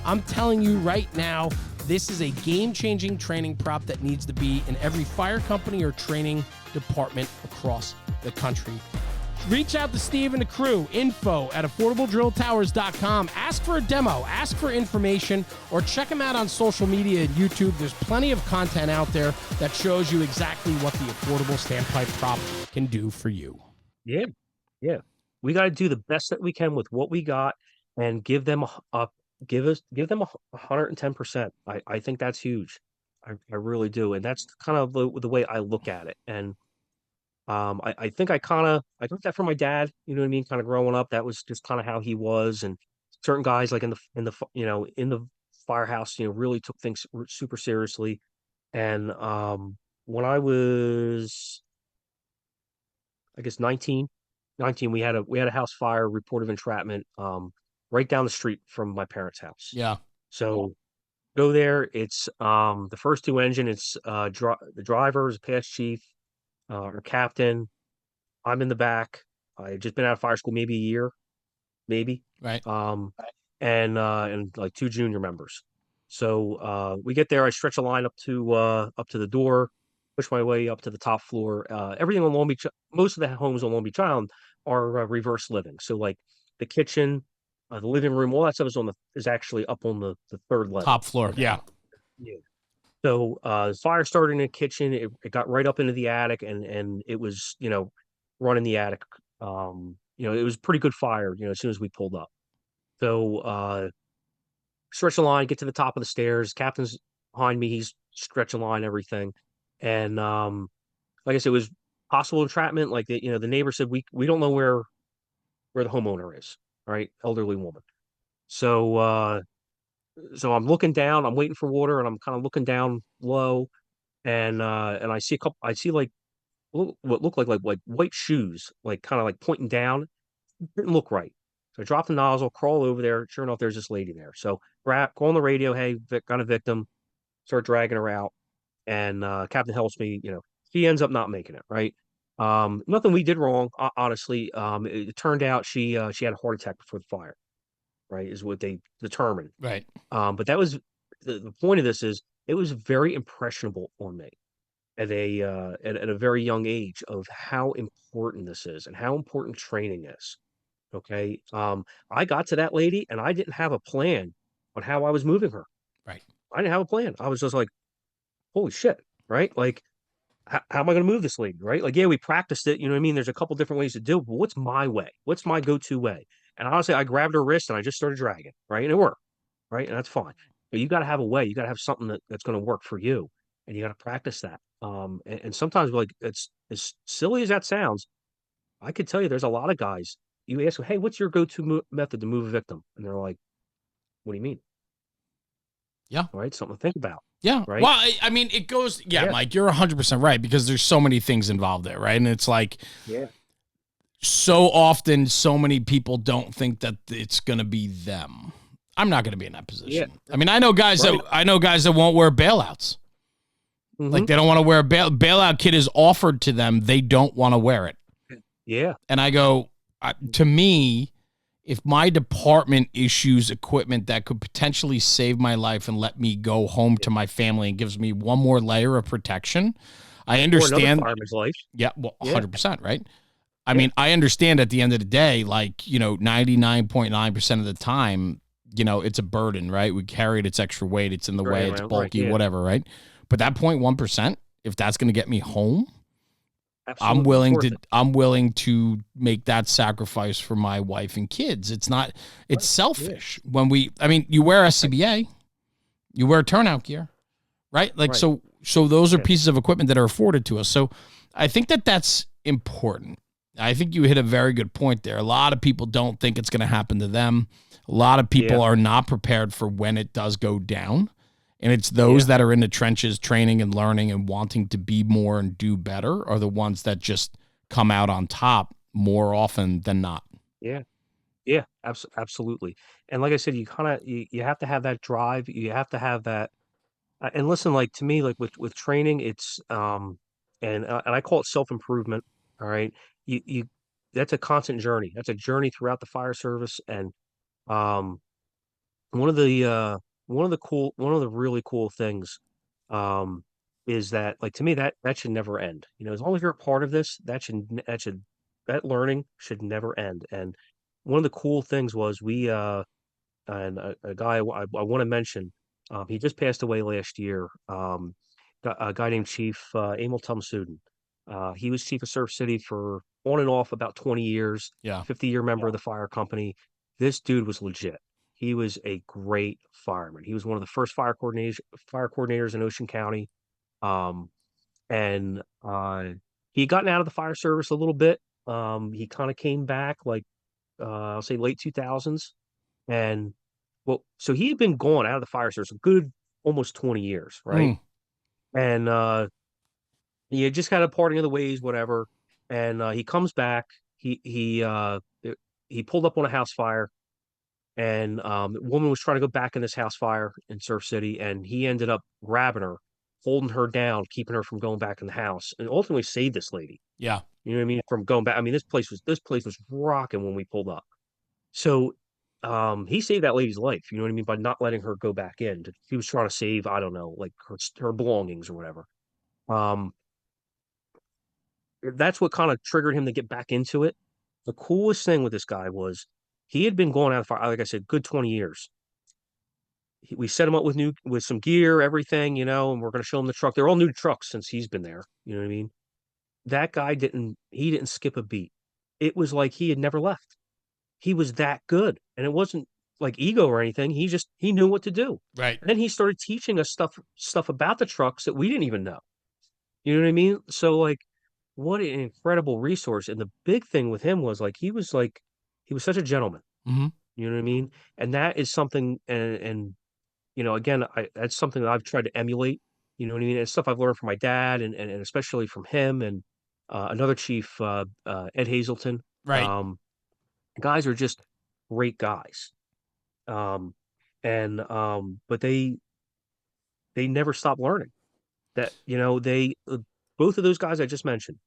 I'm telling you right now, this is a game-changing training prop that needs to be in every fire company or training department across the country. Reach out to Steve and the crew, info@affordabledrilltowers.com. Ask for a demo, ask for information, or check them out on social media and YouTube. There's plenty of content out there that shows you exactly what the affordable standpipe prop can do for you. Yeah. Yeah. We got to do the best that we can with what we got and give them give them 110%. I think that's huge. I really do. And that's kind of the way I look at it. And I think I got that from my dad, you know what I mean? Kind of growing up, that was just kind of how he was. And certain guys like in the firehouse, really took things super seriously. And when I was, I guess 19, we had a house fire, report of entrapment, right down the street from my parents' house. Yeah. So go there. It's the first 2 engine. It's the driver is past chief, or captain. I'm in the back. I had just been out of fire school, maybe a year, maybe. Right. And like 2 junior members. So we get there. I stretch a line up to the door, push my way up to the top floor. Everything on Long Beach, most of the homes on Long Beach Island are reverse living. So like the kitchen, the living room, all that stuff is actually up on the 3rd level. Top floor. Yeah. Yeah. So fire started in the kitchen. It got right up into the attic, and it was running the attic. It was pretty good fire. As soon as we pulled up. So stretch the line, get to the top of the stairs. Captain's behind me. He's stretching line, everything, and like I said, it was possible entrapment. Like the neighbor said, we don't know where the homeowner is. Right, elderly woman. So I'm looking down. I'm waiting for water, and I'm kind of looking down low, and I see like what looked like white shoes, like kind of like pointing down. Didn't look right. So I dropped the nozzle, crawl over there. Sure enough, there's this lady there. So call on the radio. Hey, got a victim. Start dragging her out, and Captain helps me. She ends up not making it. Right. Nothing we did wrong, honestly. It turned out she had a heart attack before the fire. Right, is what they determined. Right. But that was the point of this is it was very impressionable on me at a very young age of how important this is and how important training is. Okay. I got to that lady and I didn't have a plan on how I was moving her. Right. I didn't have a plan. I was just like, holy shit. Right. Like, how am I going to move this lady? Right. Like, yeah, we practiced it. You know what I mean? There's a couple different ways to do it, but what's my way? What's my go-to way? And honestly, I grabbed her wrist and I just started dragging. Right. And it worked. Right. And that's fine. But you got to have a way. You got to have something that's going to work for you. And you got to practice that. And sometimes, like, it's as silly as that sounds, I could tell you there's a lot of guys. You ask them, hey, what's your go-to method to move a victim? And they're like, what do you mean? Yeah. All right, something to think about. Yeah. Right. Well, I mean, it goes, Yeah. Mike, you're 100% right, because there's so many things involved there, right? And it's like, Yeah. so often, so many people don't think that it's going to be them. I'm not going to be in that position. Yeah. I mean, I know guys Right. that won't wear bailouts. Like, they don't want to wear a bailout kit is offered to them. They don't want to wear it. Yeah. And I go, to me, if my department issues equipment that could potentially save my life and let me go home to my family and gives me one more layer of protection, I understand. Or another fireman's life. Yeah, well, Yeah. 100%, right? I mean, I understand at the end of the day, like, 99.9% of the time, it's a burden, right? We carry it, it's extra weight, it's in the way, it's bulky, yeah. whatever, right? But that 0.1%, if that's going to get me home, Absolutely I'm willing to make that sacrifice for my wife and kids. It's selfish when you wear SCBA, you wear turnout gear, right? Like, Right. so those are pieces of equipment that are afforded to us. So I think that that's important. I think you hit a very good point there. A lot of people don't think it's going to happen to them. A lot of people are not prepared for when it does go down. And it's those that are in the trenches training and learning and wanting to be more and do better are the ones that just come out on top more often than not. Yeah. Yeah. Absolutely. And like I said, you have to have that drive. You have to have that. And listen, like, to me, like with training, it's and I call it self-improvement. All right. You That's a constant journey. That's a journey throughout the fire service. And um one of the one of the really cool things um is that, like, to me, that should never end. As long as you're a part of this, that learning should never end. And one of the cool things was we and a guy I want to mention, he just passed away last year. A guy named Chief Emil Tumsuden. He was chief of Surf City for on and off about 20 years, Yeah. 50-year member of the fire company. This dude was legit. He was a great fireman. He was one of the first fire coordinators in Ocean County. Um, and he had gotten out of the fire service a little bit. He kind of came back, like, I'll say late 2000s. And well, so he had been gone out of the fire service a good almost 20 years, right? And he had just kind of parting of the ways, whatever. And he comes back. He pulled up on a house fire, and the woman was trying to go back in this house fire in Surf City, and he ended up grabbing her, holding her down, keeping her from going back in the house, and ultimately saved this lady. Yeah. You know what I mean? From going back. I mean, this place was rocking when we pulled up. So he saved that lady's life, you know what I mean, by not letting her go back in. He was trying to save, I don't know, like her belongings or whatever. Um, that's what kind of triggered him to get back into it. The coolest thing with this guy was he had been going out of fire, like I said, good 20 years. We set him up with some gear, everything, and we're going to show him the truck. They're all new trucks since he's been there. You know what I mean? That guy didn't skip a beat. It was like he had never left. He was that good. And it wasn't like ego or anything. He knew what to do. Right. And then he started teaching us stuff about the trucks that we didn't even know. You know what I mean? So, like, what an incredible resource. And the big thing with him was, like, he was such a gentleman. Mm-hmm. You know what I mean? And that is something, and again, that's something that I've tried to emulate. You know what I mean? It's stuff I've learned from my dad and especially from him. And another chief, Ed Hazelton. Right. Guys are just great guys. But they never stop learning. That they both of those guys I just mentioned.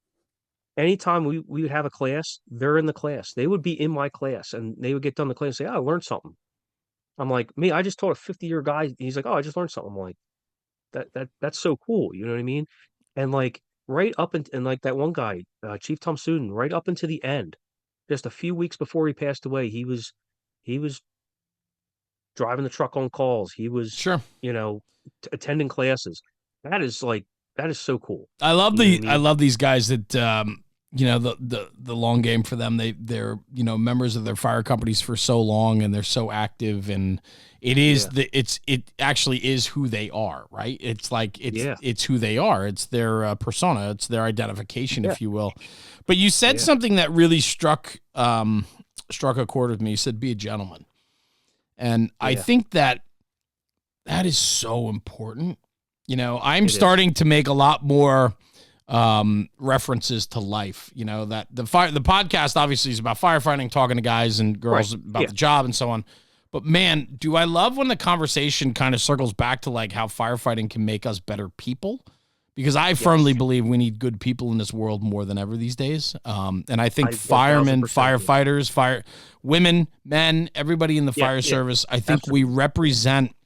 Anytime we would have a class, they're in the class. They would be in my class, and they would get done the class and say, "Oh, I learned something." I'm like, "Me, I just taught a 50-year guy." He's like, "Oh, I just learned something." I'm like, that's so cool. You know what I mean? And like right up and like that one guy, Chief Tom Suden, right up into the end, just a few weeks before he passed away, he was driving the truck on calls. He was, Sure. attending classes. That is so cool. I love You know what I I mean? love these guys that the long game for them. They're members of their fire companies for so long, and they're so active, and Yeah, it actually is who they are, right? It's like yeah, it's who they are. It's their persona. It's their identification, yeah, if you will. But you said yeah, something that really struck a chord with me. You said, "Be a gentleman," and I yeah. think that is so important. I'm It is. starting to make a lot more references to life. That the podcast obviously is about firefighting, talking to guys and Right. girls about Yeah. the job and so on. But man, do I love when the conversation kind of circles back to like how firefighting can make us better people? Because I firmly Yes. believe we need good people in this world more than ever these days. And I think I firemen, 1000%. Yeah. firefighters, women, men, everybody in the Yeah. fire Yeah. service, I think we Absolutely. Yeah. represent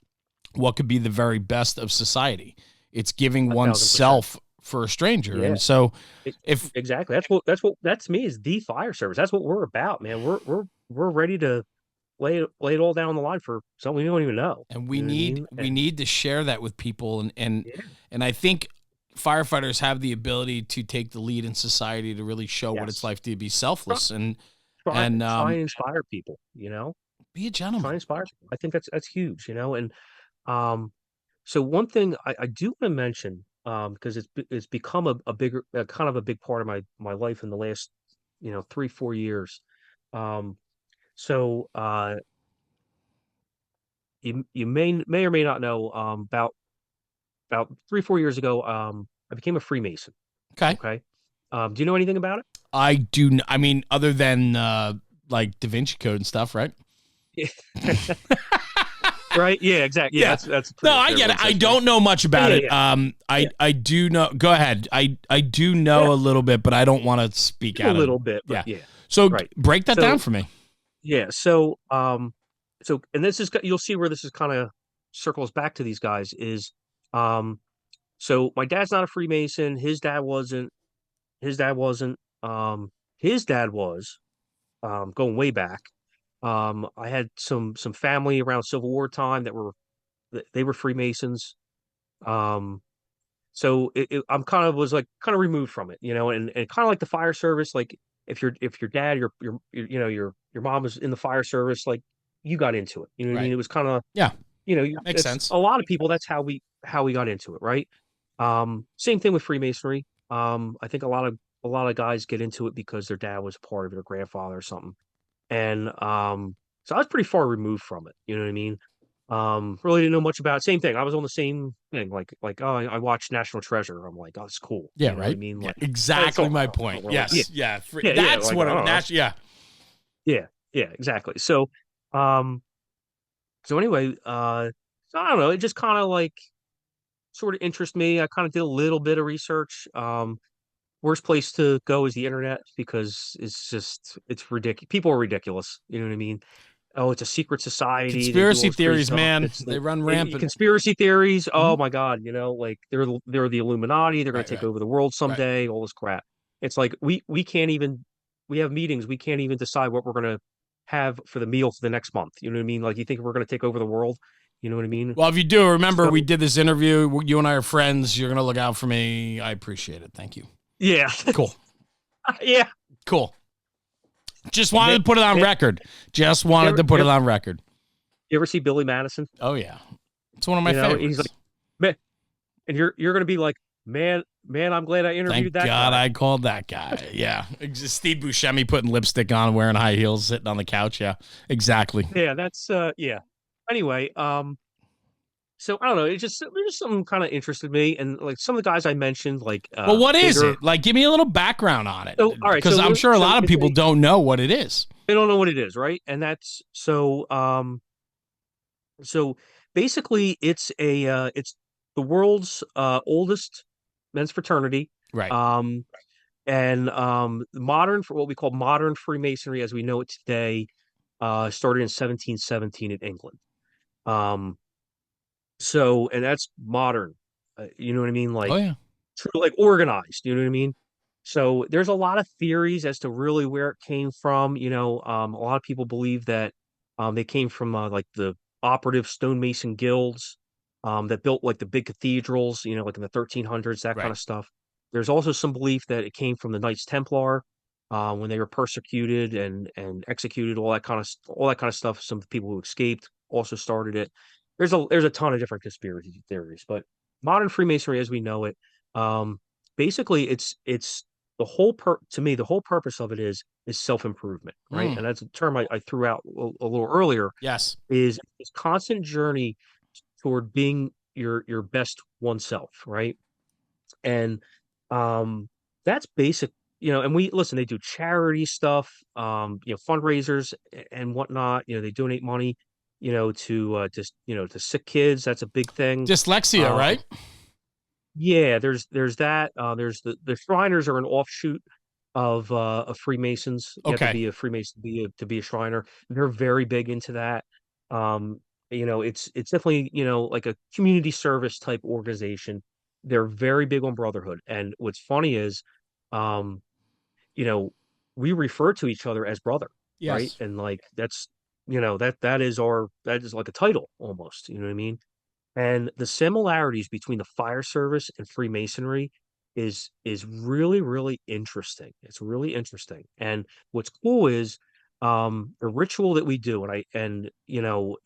what could be the very best of society. It's giving 1000%. oneself for a stranger. Yeah. And so It, if exactly. That's me is the fire service. That's what we're about, man. We're ready to lay it all down on the line for something we don't even know. and You know what I mean? we need to share that with people Yeah. and I think firefighters have the ability to take the lead in society to really show what it's Yes. like to be Try, selfless try, and try and inspire people. You know, be a try and gentleman. inspire people. I think that's huge. And um, so one thing I do want to mention, because it's become a bigger, kind of a big part of my life in the last 3-4 years. Um, so you may or may not know, about 3-4 years ago, I became a Freemason. Okay. Okay. Do you know anything about I do. I mean, other than like Da Vinci Code and stuff, right? it? Right? Yeah, exactly. Yeah, Yeah. that's No, pretty much I get it. everyone I says don't know much Yeah, about yeah, it. yeah, I yeah, I do know. Go ahead. I do yeah. know a little bit, but I don't want to speak A out of. little bit, but Yeah. yeah, So right. break that down So for me. yeah, and this is you'll see where this is kind of circles back to these guys is um so my dad's not a Freemason, his dad wasn't, his dad wasn't, his dad was, going way back. I had some family around Civil War time they were Freemasons. Um So I'm kind of was like kind of removed from it, and kind of like the fire service. Like if your dad, your mom was in the fire service, like you got into it. You know what I mean? Right. It was kind of Yeah. Makes it's sense. a lot of people. That's how we got into it, right? Same thing with Freemasonry. I think a lot of guys get into it because their dad was a part of it, or grandfather or something, and so I was pretty far removed from it. You know what I mean? Really didn't know much about it. Same thing. I was on the same thing. Like oh, I watched National Treasure. I'm like, oh, it's cool. Yeah. You know what I Right. mean? Yeah. Like that's Exactly all. my I don't point. really, yeah, Yes. Yeah. yeah. That's Like what I don't know. Yeah. Yeah, yeah, exactly. Um, so anyway, so I don't know. It just kind of like sort of interests me. I kind of did a little bit of research. Worst place to go is the internet because it's ridiculous. People are ridiculous. You know what I mean? Oh, it's a secret society. They do all Conspiracy this crazy theories, stuff. man. It's They like run rampant. conspiracy theories. Hmm. Oh my God, like they're the Illuminati. They're going Right. to take Right. over the world Right. someday. All this crap. It's like we can't even. We have meetings. We can't even decide what we're going to have for the meal for the next month. You know what I mean? Like you think we're going to take over the world? You know what I mean? Well, if you do, remember we So did this interview. You and I are friends. You're gonna look out for me. I appreciate it. Thank you. yeah, Cool. yeah. Cool. Just wanted Man, to put it on man, record. Just you wanted ever, to you put it ever, on record. you ever see Billy Madison? Oh yeah, it's one of my He's like, favorites. man, and you're going to be like, man, I'm glad I interviewed Thank that God guy. I called that guy. Yeah, just Steve Buscemi putting lipstick on, wearing high heels, sitting on the couch. Yeah, exactly. Yeah, that's yeah. Anyway, so I don't know. It just something kind of interested me, and like some of the guys I mentioned, like Well, what is bigger. it? Like, give me a little background on it, So all right, because I'm sure a lot of it's people a don't know what it is. they don't know what it is, right? And that's so basically it's the world's oldest men's fraternity. Right. Um, and modern for what we call modern Freemasonry as we know it today started in 1717 in England. Um, so and that's modern. You know what I mean? Oh Like yeah. true, like organized. You know what I mean? So there's a lot of theories as to really where it came from. A lot of people believe that they came from like the operative stonemason guilds that built like the big cathedrals. Like in the 1300s, that kind Right. of stuff. There's also some belief that it came from the Knights Templar when they were persecuted and executed, all that kind of stuff. Some people who escaped also started it. There's a ton of different conspiracy theories, but modern Freemasonry as we know it um, basically, it's to me the whole purpose of it is self improvement, right? Mm. And that's a term I threw out a little earlier. Yes. Is constant journey toward being your best oneself, right? And that's basic. And we listen. They do charity stuff, fundraisers and whatnot. They donate money, to sick kids. That's a big thing. Dyslexia, Um, right? yeah, there's that. There's the Shriners are an offshoot of Freemasons. You have to Okay. be a Freemason to be a Shriner. They're very big into that. Um, it's definitely, like a community service type organization. They're very big on brotherhood. And what's funny is, um, you know, we refer to each other as brother, right? Yes. And like that is like a title almost, you know what I mean? And the similarities between the fire service and Freemasonry is really, really interesting. It's really interesting. And what's cool is the ritual that we do, and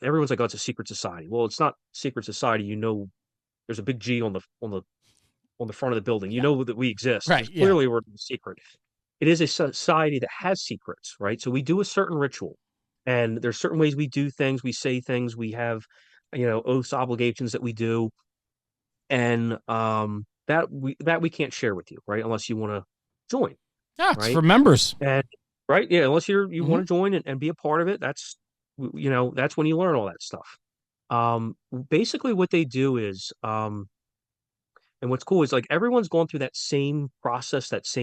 everyone's like, oh, it's a secret society. Well, it's not secret society. There's a big G on the front of the building. You Yeah. know that we exist. Right. There's Yeah. clearly we're the secret. It is a society that has secrets, right? So we do a certain ritual, and there's certain ways we do things, we say things, we have, oaths, obligations that we do, and that we can't share with you, right? Unless you want to join, Yeah. It's right? for members. And right, yeah, unless you Hmm. want to join and be a part of it, that's when you learn all that stuff. Basically, what they do is, and what's cool is like everyone's going through that same process, process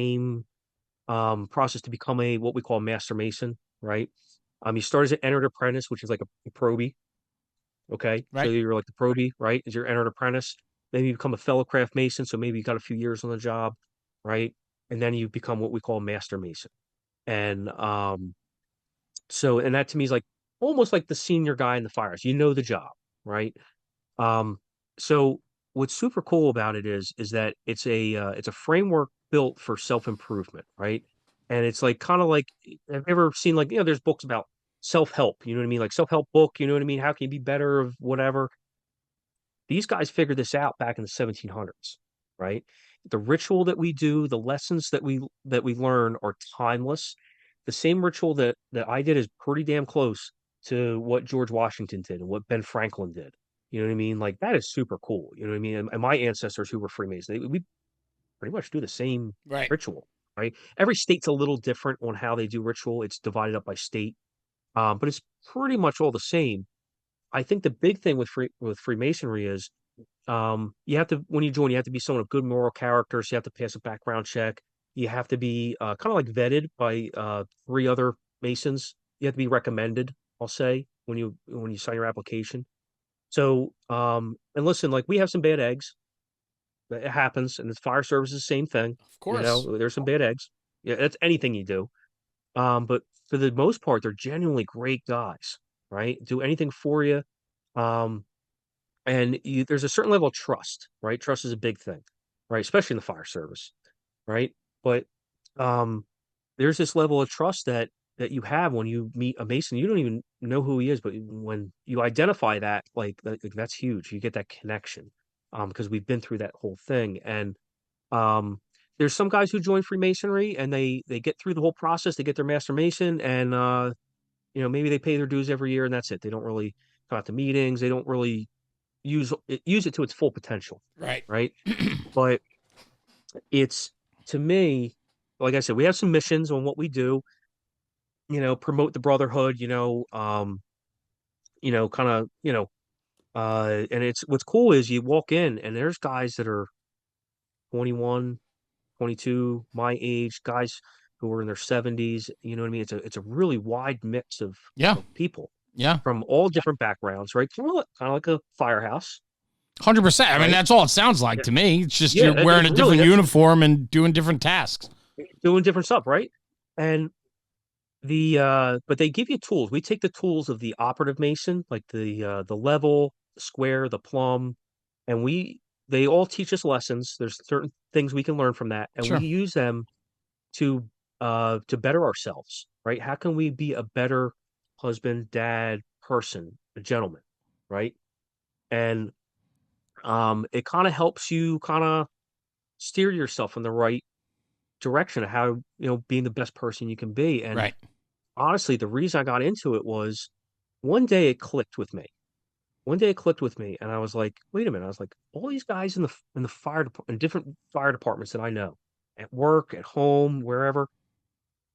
to become a what we call a master mason, right? You start as an entered apprentice, which is like a probie. Okay, so Right. you're like the probie, right? As your entered apprentice, then you become a fellow craft mason, so maybe you got a few years on the job, right? And then you become what we call a master mason. And and that to me is like almost like the senior guy in the fires. You know the job, right? Um, so what's super cool about it is that it's a framework built for self-improvement, right? And it's like kind of like have you ever seen like there's books about self-help, you know what I mean? Like self-help book, you know what I mean? How can you be better of whatever? These guys figured this out back in the 1700s, right? The ritual that we do, the lessons that we learn are timeless. The same ritual that I did is pretty damn close to what George Washington did and what Ben Franklin did. You know what I mean? Like that is super cool. You know what I mean? And my ancestors who were Freemasons, we pretty much do the same Right. ritual, right? Every state's a little different on how they do ritual. It's divided up by state, but it's pretty much all the same. I think the big thing with Freemasonry is you have to when you join, you have to be someone of good moral character. So you have to pass a background check. You have to be kind of like vetted by three other Masons. You have to be recommended, I'll say, when you sign your application. So and listen, like we have some bad eggs. It happens, and the fire service is the same thing. Of course. There's some bad eggs. Yeah, that's anything you do. But for the most part, they're genuinely great guys, right? Do anything for you. Um, and there's a certain level of trust, right? Trust is a big thing, right? Especially in the fire service, right? But um, there's this level of trust that you have when you meet a Mason. You don't even know who he is, but when you identify that, like that's huge. You get that connection, because we've been through that whole thing. And um, there's some guys who join Freemasonry and they get through the whole process. They get their Master Mason, and maybe they pay their dues every year, and that's it. They don't really come out to meetings. They don't really use it to its full potential. Right. Right. But it's, to me, like I said, we have some missions on what we do, promote the Brotherhood, kind of, and it's, what's cool is you walk in and there's guys that are 21, 22, my age, guys who are in their 70s. You know what I mean? It's a really wide mix Yeah. of people Yeah. from all different backgrounds, right? Kind of like a firehouse. 100%. I mean, Right? that's all it sounds like Yeah. to me. It's just Yeah, you're wearing a it's really, different uniform and doing different tasks. doing different stuff, right? And but they give you tools. We take the tools of the operative mason, like the level, the square, the plumb, and they all teach us lessons. There's certain things we can learn from that, and we Sure. use them to better ourselves, right? How can we be a better husband, dad, person, a gentleman, right? And it kind of helps you kind of steer yourself in the right direction of how, being the best person you can be. And Right. honestly, the reason I got into it was one day it clicked with me. One day it clicked with me, and I was like, "Wait a minute!" I was like, "All these guys in the fire in different fire departments that I know, at work, at home, wherever,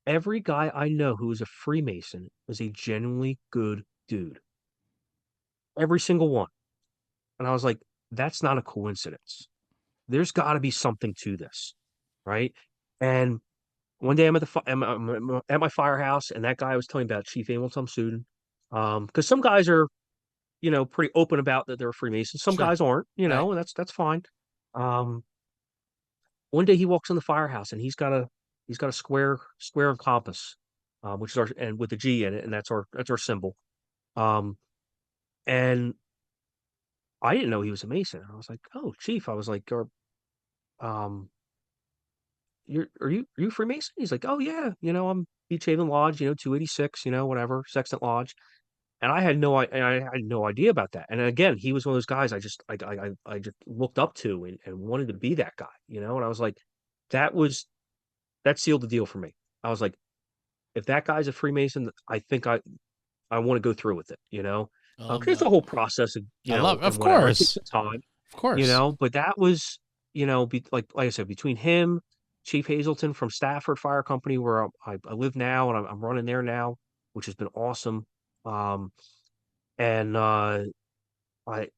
every guy I know who is a Freemason is a genuinely good dude. Every single one." And I was like, "That's not a coincidence. There's got to be something to this, right?" And one day I'm I'm at my firehouse, and that guy I was telling me about, Chief Abel, some student, because some guys are, pretty open about that they're Freemasons. Some Sure. guys aren't, Right. and that's fine. Um, One day he walks in the firehouse and he's got a square and compass, which is our, and with the G in it, and that's our symbol. Um, and I didn't know he was a Mason. I was like, "Oh, Chief," I was like, um, are you Freemason?" He's like, "Oh yeah, I'm Beach Haven Lodge, 286, whatever, Sextant Lodge." And I had no idea about that. And again, he was one of those guys I just looked up to and wanted to be that guy, And I was like, that was that sealed the deal for me. I was like, if that guy's a Freemason, I think I want to go through with it. I love 'Cause it's that. a whole process of, I love, and of whatever. It takes course. some time, Of course. but that was, like I said, between him, Chief Hazelton from Stafford Fire Company, where I live now, and I'm running there now, which has been awesome. Um, and I, I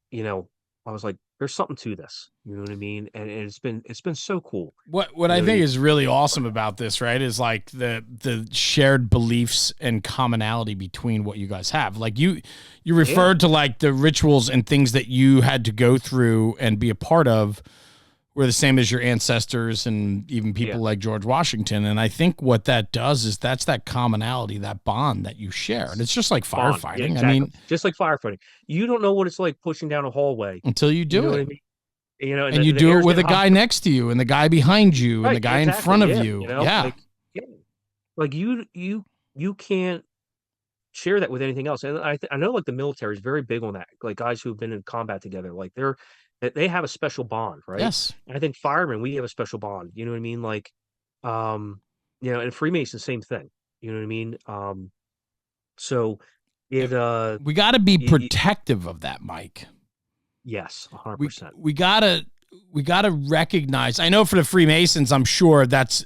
was like, there's something to this. You know what I mean? And it's been so cool. What You I know, think you is really awesome about this, right, is like the shared beliefs and commonality between what you guys have. Like you yeah, referred to like the rituals and things that you had to go through and be a part of were the same as your ancestors and even people yeah, like George Washington. And I think what that does is that's that commonality, that bond that you share. And it's just like bond. Yeah, firefighting. I exactly. mean, Just like firefighting. You don't know what it's like pushing down a hallway. until you You do know what I it. mean? And And you the do it air's with a getting guy hot. next to you and the guy behind you and the Right, guy in exactly. front of Yeah. you. Yeah. Yeah, like you can't share that with anything else. And I know like the military is very big on that. Like guys who've been in combat together, like they have a special bond, right? Yes. And I think firemen, we have a special bond. You know what I mean? Like, um, and Freemason, same thing. You know what I mean? So it We got to be y protective of that, Mike. yes, We 100%. we gotta we gotta recognize. I know for the Freemasons, I'm sure that's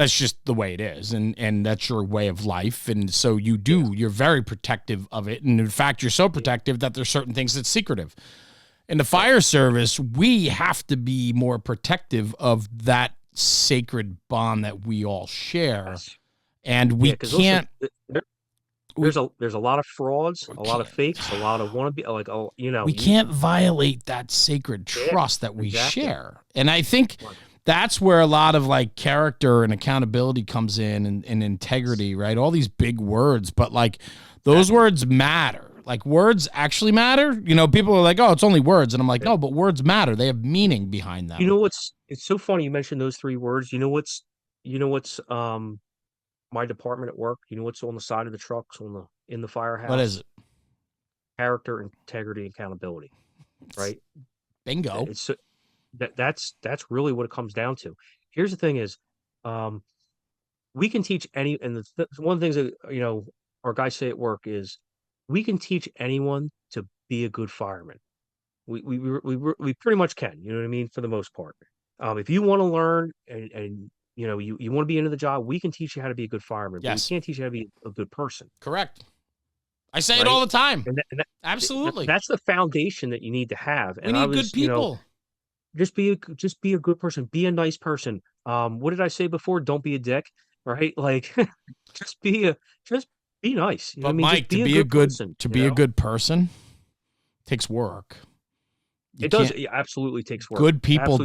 just the way it is, and that's your way of life, and so Yeah, you're very protective of it, and in fact, you're so protective that there's certain things that's secretive. In the right. fire service, we have to be more protective of that sacred bond that we all share, Yes. and Yeah, we because listen, can't there's we a lot of frauds, we a lot of can't fakes, a lot of wannabe, like, oh, we you can't violate that sacred yeah, trust that we exactly. share. And I think Right. that's where a lot of like character and accountability comes in and Yes, integrity, right? All these big words, but like those exactly. words matter. Like words actually matter. People are like, oh, it's only words. And I'm like, Yeah. no, but words matter. They have meaning behind You them. know what's it's so funny you mentioned those 3 words. You know what's my department at work, what's on the side of the trucks in the What is firehouse? it? Character, integrity, accountability, It's right? bingo. It's that's really what it comes down to. Here's the thing is, um, we can teach any, and one of the things that, our guys say at work is we can teach anyone to be a good fireman. We pretty much can, you know what I mean, for the most part. If you want to learn and you know you want to be into the job, we can teach you how to be a good fireman, but we Yes. can't teach you how to be a good person, Correct. I say it right? all the time. And Absolutely. that's the foundation that you need to have. We And I need good was, you know, people. just be a good person, be a nice person. What did I say before? Don't be a dick, right? Like, just be a just be nice. You know what I But mean? Just Mike, be a good person. to You be a know, good person takes work. You it does. can't It absolutely takes work. Absolutely takes work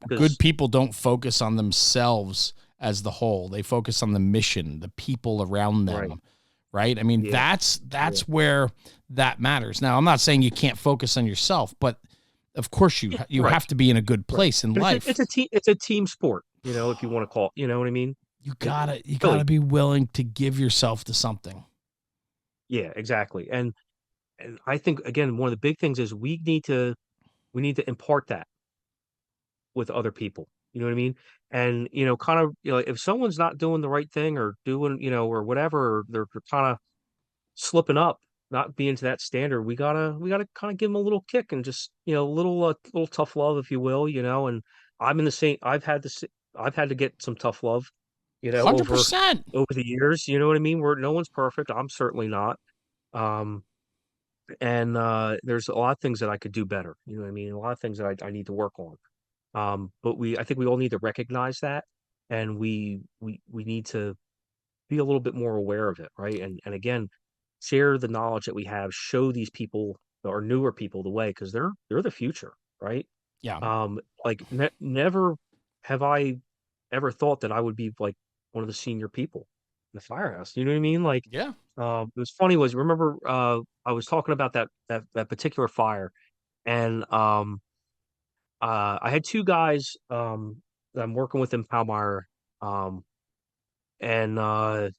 good 'cause- people don't focus on themselves as the whole. They focus on the mission, the people around them. Right? I mean, Yeah. that's where that matters. Now, I'm not saying you can't focus on yourself, but of course you Right. have to be in a good place in But life. it's a team sport, you know, if you want to call it, you know what I mean? You Really. gotta be willing to give yourself to something. Yeah, exactly. And I think again, one of the big things is we need to impart that with other people. You know what I mean? And you know, kind of, you know, if someone's not doing the right thing or doing, you know, or whatever, or they're kind of slipping up, not being to that standard, we gotta kind of give them a little kick and just, you know, little tough love, if you will, you know. And I'm in the same. I've had to get some tough love, you know, 100%. over the years. You know what I mean? Where no one's perfect. I'm certainly not. Um, and there's a lot of things that I could do better. You know what I mean? A lot of things that I need to work on. But I think we all need to recognize that, and we need to be a little bit more aware of it, right? And again, share the knowledge that we have, show these people or newer people the way because they're the future, right? Yeah. Like never have I ever thought that I would be like one of the senior people in the firehouse. You know what I mean? Like, Yeah. it was funny was remember I was talking about that particular fire, and I had two guys that I'm working with in Palmyra, um, and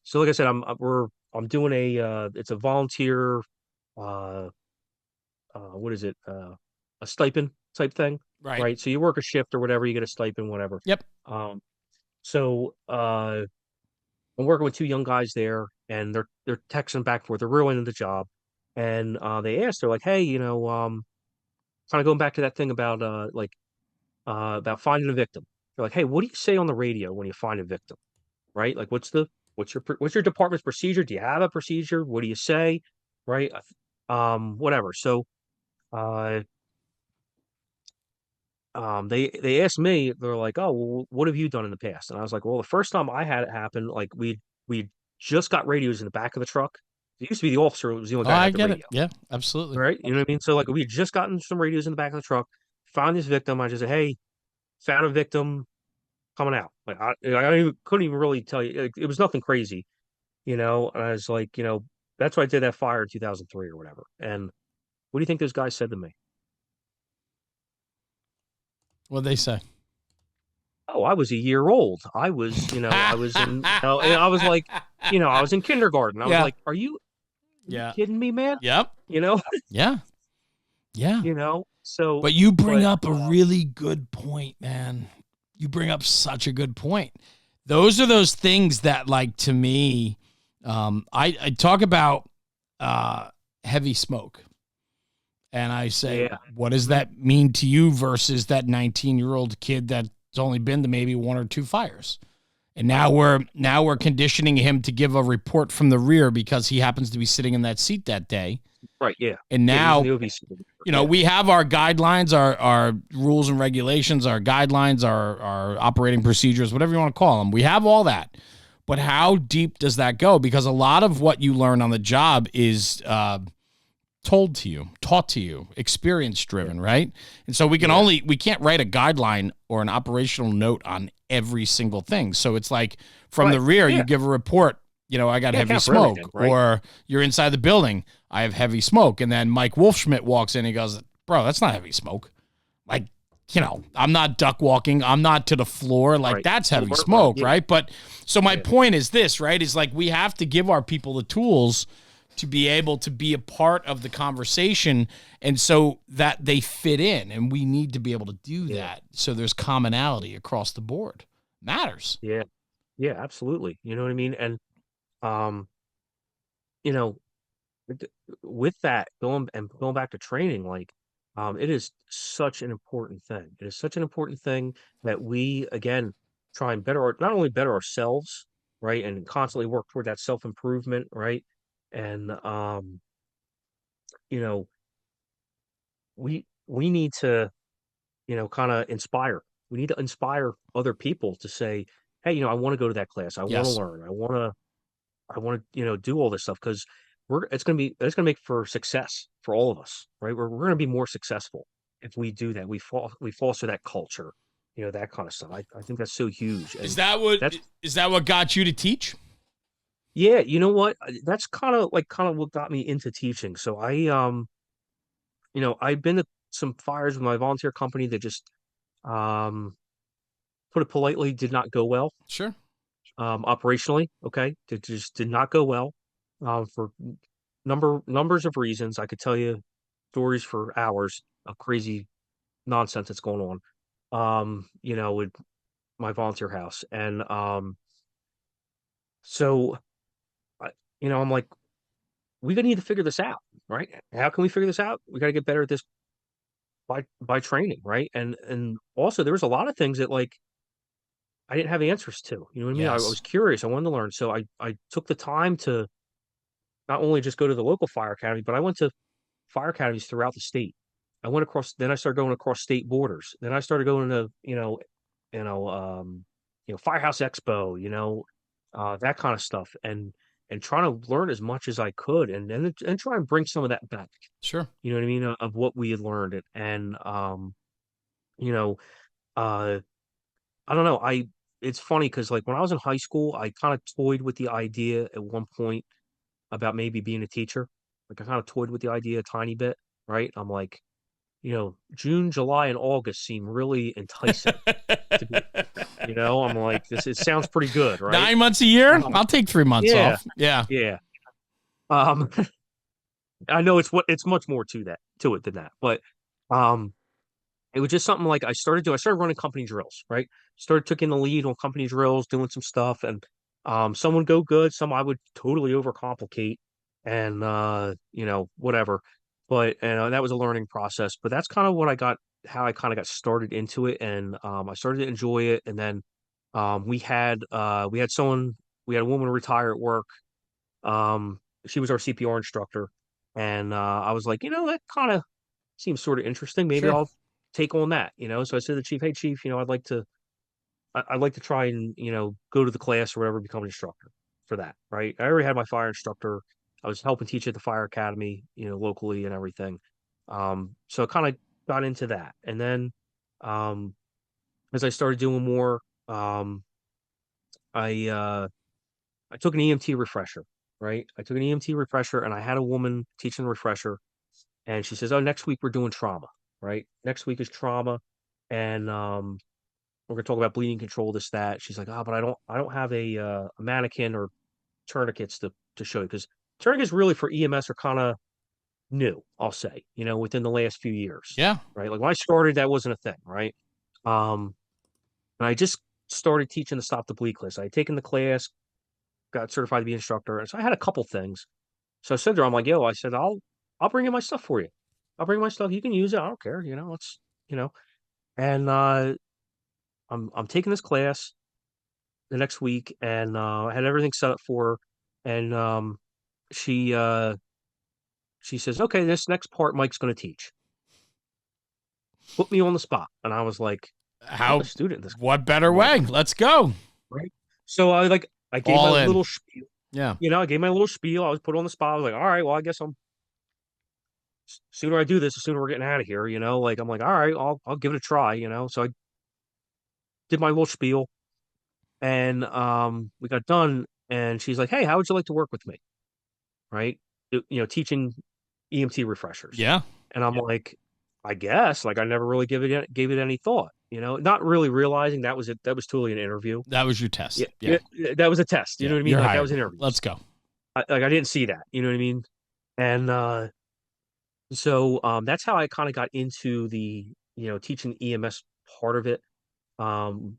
so like I said, I'm doing it's a volunteer uh what is it a stipend type thing, Right. right? So you work a shift or whatever, you get a stipend, whatever. Yep. Um, so I'm working with two young guys there, and they're texting back and forth. They're real into the job, and they asked, they're like, "Hey, you know, kind of going back to that thing about finding a victim." They're like, "Hey, what do you say on the radio when you find a victim?" Right? Like, what's your department's procedure? Do you have a procedure? What do you say? Right? Whatever. So, uh, they asked me. They're like, "Oh, well, what have you done in the past?" And I was like, "Well, the first time I had it happen, like we just got radios in the back of the truck. It used to be the officer who was the only Oh, guy that I had the get it. radio, Yeah, absolutely. right? You know what I mean? So like we had just gotten some radios in the back of the truck, found this victim. I just said, "Hey, found a victim coming out." Like couldn't even really tell you. Like, it was nothing crazy, you know. And I was like, you know, that's why I did that fire in 2003 or whatever. And what do you think those guys said to me? What'd they say? Oh, I was a year old. I was, you know, I was in, you know, and I was like, you know, I was in kindergarten. I was Yeah. like, are you Yeah. kidding me, man? Yep. You know, Yeah. Yeah. you know. So, But you bring but up a really good point, man. You bring up such a good point. Those are those things that, like, to me, I talk about heavy smoke. And I say, yeah, what does that mean to you versus that 19-year-old kid that's only been to maybe one or two fires? And now we're conditioning him to give a report from the rear because he happens to be sitting in that seat that day. right, yeah. And Yeah, now, he's in the OVC. you know, Yeah. we have our guidelines, our rules and regulations, our guidelines, our operating procedures, whatever you want to call them. We have all that. But how deep does that go? Because a lot of what you learn on the job is told to you, taught to you, experience driven, right? And so we can't write a guideline or an operational note on every single thing. So it's like from the rear, you give a report, you know, I got heavy smoke, right? or you're inside the building, I have heavy smoke. And then Mike Wolfschmidt walks in, he goes, bro, that's not heavy smoke. Like, you know, I'm not duck walking. I'm not to the floor. Like, that's heavy smoke, right? But so my point is this, right? Is like, we have to give our people the tools to be able to be a part of the conversation, and so that they fit in, and we need to be able to do that. So there's commonality across the board. Matters. Yeah. Yeah, absolutely. You know what I mean? And, you know, With with that, going back to training, like, it is such an important thing. It is such an important thing that we, again, try and not only better ourselves, right, and constantly work toward that self-improvement, right? And, you know, we need to, kind of inspire. We need to inspire other people to say, "Hey, I want to go to that class. I want to Yes. learn. I want to, do all this stuff because it's gonna make for success for all of us, right? We're gonna be more successful if we do that. We foster that culture, that kind of stuff. I think that's so huge, Is and that what that's is that what got you to teach? yeah. You know what? That's kind of what got me into teaching. So I've been to some fires with my volunteer company that just um, put it politely, did not go well. Sure. Operationally, okay, it just did not go well, for numbers of reasons. I could tell you stories for hours of crazy nonsense that's going on, with my volunteer house. And so, I, I'm like, we gonna need to figure this out, right? How can we figure this out? We got to get better at this by training, right? And also, there was a lot of things that like I didn't have answers to. You know what I mean? I was Yes. curious. I wanted to learn, so I took the time to not only just go to the local fire academy, but I went to fire academies throughout the state. Then I started going across state borders. Then I started going to, you know, um, Firehouse Expo, that kind of stuff, and trying to learn as much as I could, and try and bring some of that back. Sure. You know what I mean? Of what we had learned, and you know, uh, I don't know. It's funny because like when I was in high school, I kind of toyed with the idea at one point about maybe being a teacher. Like I kind of toyed with the idea a tiny bit, right? I'm like, June, July, and August seem really enticing to be. I'm like, this it sounds pretty good, right? 9 months a year? Um, I'll take 3 months yeah, off. Yeah. yeah. Um, I know it's much more to it than that, but um, it was just something like I started running company drills, right? Started taking the lead on company drills, doing some stuff, and some would go good, some I would totally overcomplicate, and whatever. But and that was a learning process. But that's kind of how I kind of got started into it, and I started to enjoy it. And then we had a woman retire at work. She was our CPR instructor, and I was like, that kind of seems sort of interesting. Maybe Sure. I'll take on that, So I said to the chief, "Hey, chief, I'd like to try and go to the class or whatever, become an instructor for that." Right? I already had my fire instructor. I was helping teach at the fire academy, locally and everything. So I kind of got into that, and then um, as I started doing more, um, I uh, I took an EMT refresher. Right? I took an EMT refresher, and I had a woman teaching the refresher, and she says, "Oh, next week we're doing trauma, right? Next week is trauma, and we're gonna talk about bleeding control, this, that." She's like, "Oh, but I don't have a mannequin or tourniquets to show you because tourniquets really for EMS are kind of new, I'll say, within the last few years, Yeah. right? Like when I started, that wasn't a thing, right? Um, and I just started teaching the stop the bleed class. I had taken the class, got certified to be an instructor, and so I had a couple things. So I said to her, I'm like, "Yo," I said, I'll bring in my stuff for you. I'll bring my stuff. You can use it. I don't care. It's you know. And I'm taking this class the next week, and I had everything set up for her. And she uh, she says, "Okay, this next part Mike's going to teach." Put me on the spot, and I was like, "I'm a How student in this class." what better I'm like, way? Let's go. right. So I gave my All in. little spiel. Yeah. I gave my little spiel. I was put on the spot. I was like, "All right, well, I guess sooner I do this, the sooner we're getting out of here." Like I'm like, "All right, I'll give it a try." So I did my little spiel, and we got done, and she's like, "Hey, how would you like to work with me?" Right? Teaching EMT refreshers, Yeah. and I'm like, "I guess." Like I never really gave it any thought. Not really realizing that was it. That was totally an interview. That was your Yeah, test. Yeah. yeah, that was a test. You Yeah. know what I mean? You're Like that hired. was an interview. Let's go. I didn't see that. You know what I mean? And so that's how I kind of got into the teaching EMS part of it. Um,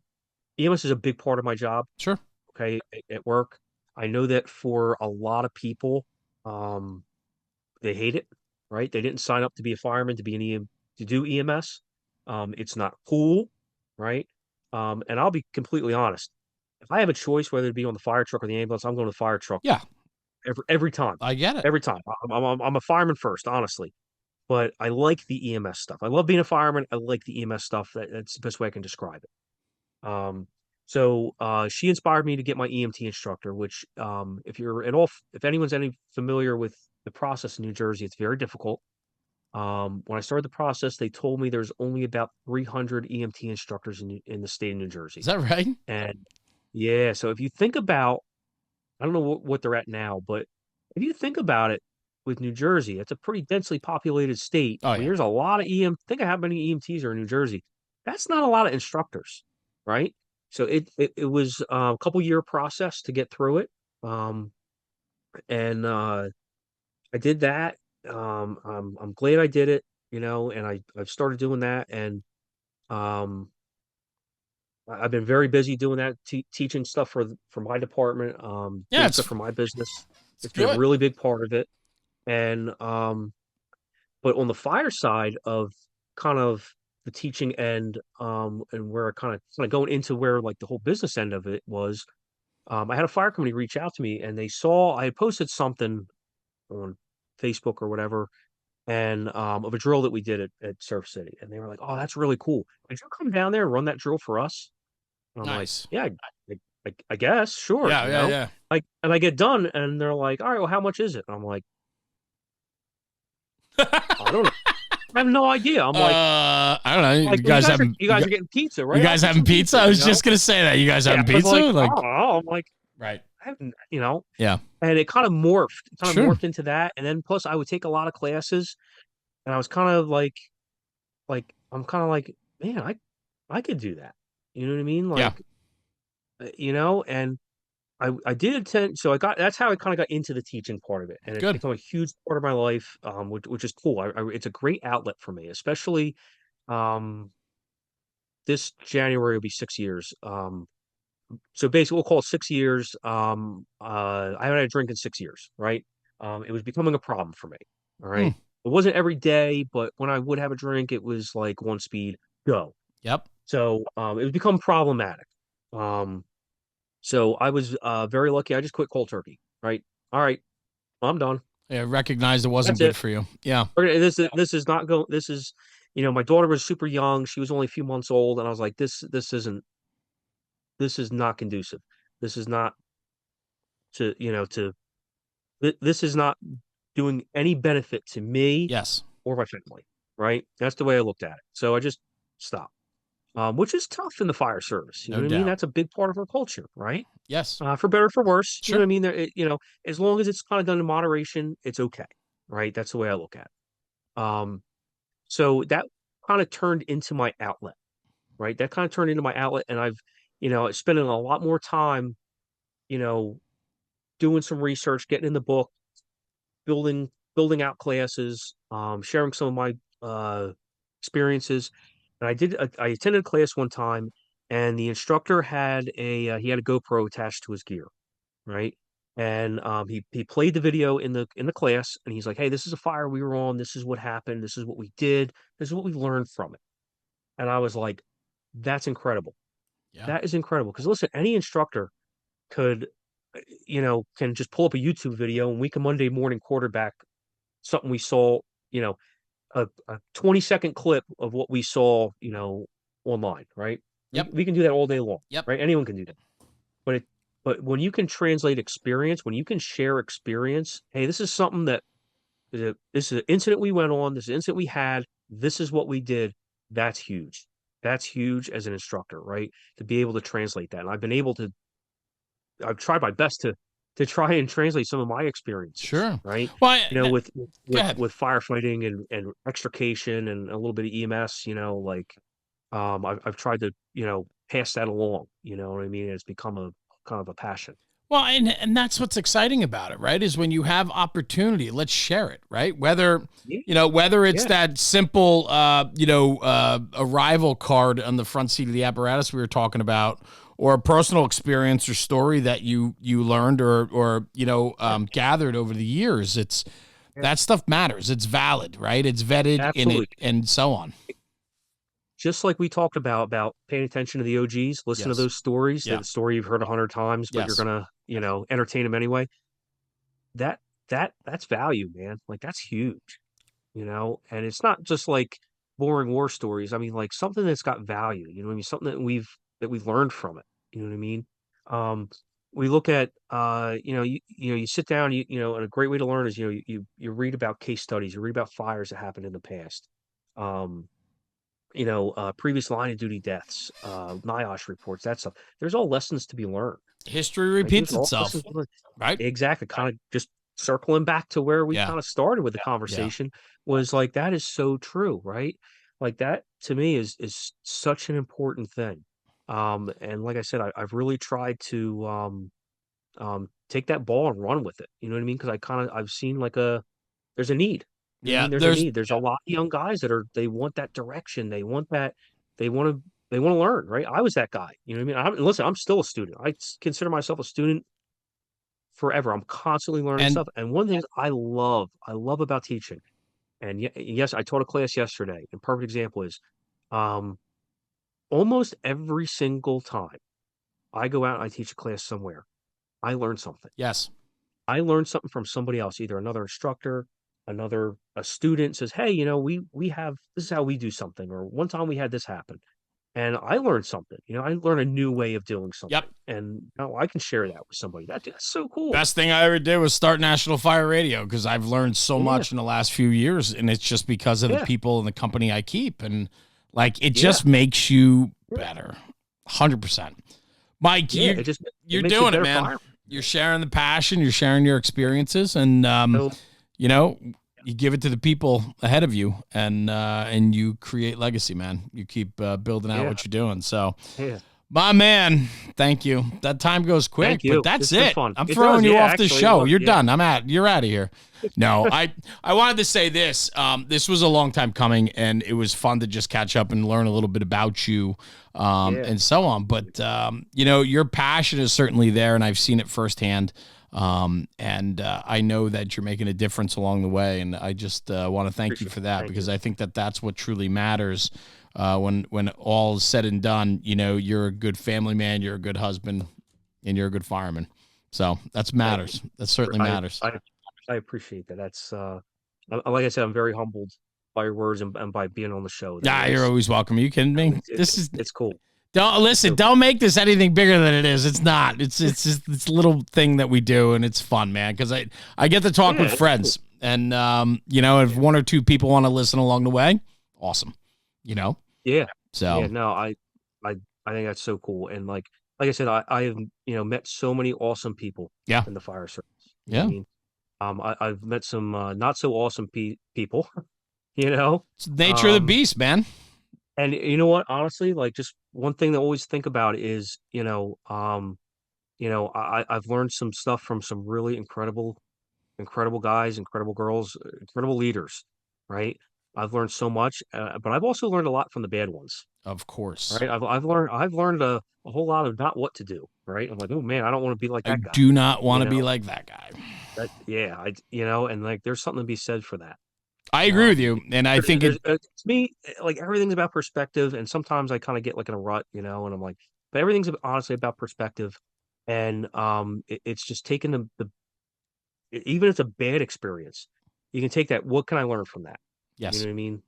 EMS is a big part of my job. Sure. Okay, at work. I know that for a lot of people, um, they hate it, right? They didn't sign up to be a fireman, to be an to do EMS. It's not cool, right? And I'll be completely honest. If I have a choice whether to be on the fire truck or the ambulance, I'm going to the fire truck Yeah, every time. I get it. Every time. I'm a fireman first, honestly. But I like the EMS stuff. I love being a fireman. I like the EMS stuff. That's the best way I can describe it. She inspired me to get my EMT instructor, which if anyone's any familiar with the process in New Jersey, it's very difficult. When I started the process, they told me there's only about 300 EMT instructors in the state of New Jersey. Is that right? And yeah, so if you think about, I don't know what they're at now, but if you think about it, with New Jersey, it's a pretty densely populated state. Oh, I mean, yeah. there's a lot of think of how many EMTs are in New Jersey. That's not a lot of instructors, right? So it was a couple year process to get through it. And I did that. I'm glad I did it, and I've started doing that, and um, I've been very busy doing that, teaching stuff for my department, Yeah, doing it's stuff for my business. it's It's been a good. really big part of it. And but on the fire side of kind of the teaching end, and where I kind of going into where like the whole business end of it was, I had a fire company reach out to me, and they saw I had posted something on Facebook or whatever, and of a drill that we did at Surf City, and they were like, "Oh, that's really cool. Could you come down there and run that drill for us?" And I'm like, Nice. "Yeah, I guess, sure." Yeah, yeah, yeah. Like, and I get done, and they're like, "All right, well, how much is it?" And I'm like, "I don't know. I have no idea." I'm like, I don't know. You well, guys having you guys are getting pizza, right? you I'll guys get having some pizza? I you was know? just gonna say that. You guys Yeah, having I was pizza? like, Like, I don't know. I'm like, right. I haven't, Yeah. and it kind of Sure. morphed into that. And then plus I would take a lot of classes, and I was kind of I'm kind of like, man, I could do that. You know what I mean? Yeah. Like, and I did attend, so that's how I kind of got into the teaching part of it, and it's Good. become a huge part of my life, which is cool. It's a great outlet for me, especially um, this January will be 6 years. So basically, we'll call it 6 years. I haven't had a drink in 6 years, right? It was becoming a problem for me. All Hmm. right. It wasn't every day, but when I would have a drink, it was like one speed, go. Yep. So it was become problematic. Um, so I was very lucky. I just quit cold turkey, right? All right, I'm done. Yeah. Recognized it wasn't That's good it. for you. Yeah. Okay, this is not go. This is, my daughter was super young. She was only a few months old, and I was like, this is not conducive. This is not to you know to this is not doing any benefit to me Yes. or my family, right? That's the way I looked at it. So I just stopped, which is tough in the fire service. You know No what I mean? doubt. That's a big part of our culture, right? Yes. For better or for worse. You know Sure. what I mean? As long as it's kind of done in moderation, it's okay, right? That's the way I look at it. So that kind of turned into my outlet, right? That kind of turned into my outlet, and I've, spending a lot more time, you know, doing some research, getting in the book, building out classes, sharing some of my experiences. And I attended a class one time, and the instructor had he had a GoPro attached to his gear, right? And he played the video in the class, and he's like, "Hey, this is a fire we were on. This is what happened. This is what we did. This is what we learned from it." And I was like, "That's incredible. Yeah. That is incredible." Because listen, any instructor could, can just pull up a YouTube video, and we can Monday morning quarterback something we saw, a 20-second clip of what we saw, online, right? We, Yep. we can do that all day long, Yep. right? Anyone can do that. But when you can translate experience, when you can share experience, hey, this is something this is an incident we went on, this is an incident we had, this is what we did. That's huge. That's huge as an instructor, right? To be able to translate that. And I've tried my best to try and translate some of my experiences, Sure. right? Well, With go ahead. firefighting and extrication and a little bit of EMS, I've tried to, pass that along, you know what I mean? It's become a kind of a passion. Well, and that's what's exciting about it, right? Is when you have opportunity, let's share it, right? Whether it's Yeah. that simple, arrival card on the front seat of the apparatus we were talking about, or a personal experience or story that you learned or gathered over the years. that stuff matters. It's valid, right? It's vetted in it and so on. Just like we talked about paying attention to the OGs, listen to those stories, the story you've heard 100 times, but you're going to, entertain them anyway. That's value, man. Like, that's huge, and it's not just like boring war stories. I mean, like something that's got value, what I mean? Something that we've learned from it. You know what I mean? We look at, you sit down, and a great way to learn is, you read about case studies, you read about fires that happened in the past. Previous line of duty deaths, NIOSH reports, that stuff. There's all lessons to be learned. History repeats itself, right? Exactly. Kind of just circling back to where we kind of started with the conversation was like, that is so true, right? Like that to me is such an important thing. And like I said, I've really tried to take that ball and run with it. You know what I mean? Because I've seen there's a need. There's a need. There's a lot of young guys they want that direction. They want to learn, right? I was that guy. You know what I mean? Listen, I'm still a student. I consider myself a student forever. I'm constantly learning stuff. And one of the things I love about teaching, and yes, I taught a class yesterday. And perfect example is, almost every single time I go out and I teach a class somewhere, I learn something. Yes. I learned something from somebody else, either another instructor, a student says, hey, we have, this is how we do something. Or one time we had this happen. And I learned something, I learned a new way of doing something. Yep. And I can share that with somebody. That's so cool. Best thing I ever did was start National Fire Radio, because I've learned so much in the last few years, and it's just because of the people in the company I keep. And like, it just makes you better. 100%. Mike, you're doing it, man. Fire. You're sharing the passion, you're sharing your experiences, and you give it to the people ahead of you, and you create legacy, man. You keep building out what you're doing. So, my man, thank you. That time goes quick, but that's it. I'm throwing you off the show. You're done. You're out of here. No, I wanted to say this. This was a long time coming, and it was fun to just catch up and learn a little bit about you, and so on. But your passion is certainly there, and I've seen it firsthand. And I know that you're making a difference along the way, and I just want to thank you for that, because I think that that's what truly matters. When all is said and done, you're a good family man, you're a good husband, and you're a good fireman. So that matters. That certainly matters. I appreciate that. That's like I said, I'm very humbled by your words and by being on the show. You're always welcome. Are you kidding me? It's cool. Don't make this anything bigger than it is. It's not. It's just this little thing that we do, and it's fun, man. Because I get to talk with friends, cool. And if one or two people want to listen along the way, awesome. Yeah. So I think that's so cool. And like I said, I have met so many awesome people. In the fire service. Yeah. I've met some not so awesome people. It's the nature of the beast, man. And you know what? Honestly, like, just one thing to always think about is, I've learned some stuff from some really incredible guys, incredible girls, incredible leaders, right? I've learned so much, but I've also learned a lot from the bad ones. Of course, right? I've learned a whole lot of not what to do, right? I'm like, oh man, I don't want to be like that guy. I do not want to be like that guy. And like, there's something to be said for that. I agree with you, and I think to me, like, everything's about perspective, and sometimes I kind of get like in a rut, and I'm like, but everything's honestly about perspective, and it's just taking the even if it's a bad experience, you can take that. What can I learn from that? Yes, you know what I mean.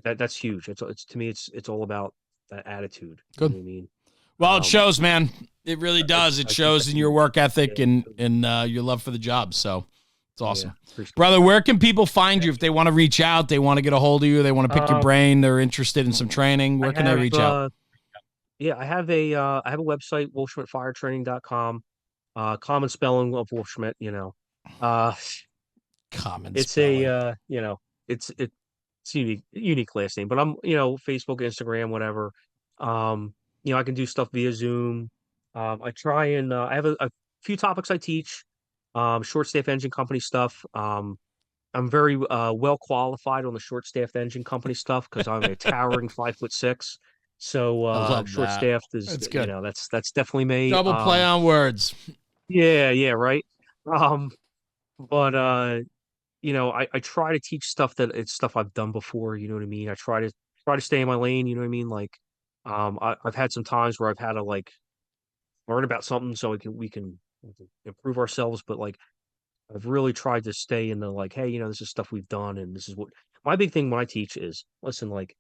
That's huge. It's to me, it's all about that attitude. Good. You know what I mean. Well, it shows, man. It really does. It shows in your work ethic and your love for the job. So. It's awesome. Brother, where can people find you if they want to reach out, they want to get a hold of you, they want to pick your brain, they're interested in some training? Where can they reach out? I have a website, wolfschmidtfiretraining.com. Common spelling of Wolfschmidt, Common it's spelling. It's unique last name, but I'm, Facebook, Instagram, whatever. I can do stuff via Zoom. I try and I have a few topics I teach. Short staff engine company stuff. I'm very well qualified on the short staffed engine company stuff, because I'm a towering 5'6". So short staffed is, that's good. That's definitely me. Double play on words. Yeah, right. But I try to teach stuff that it's stuff I've done before. You know what I mean? I try to stay in my lane. You know what I mean? Like, I've had some times where I've had to like learn about something so we can improve ourselves. But like, I've really tried to stay in the like, hey, this is stuff we've done, and this is what my big thing when I teach is, listen, like,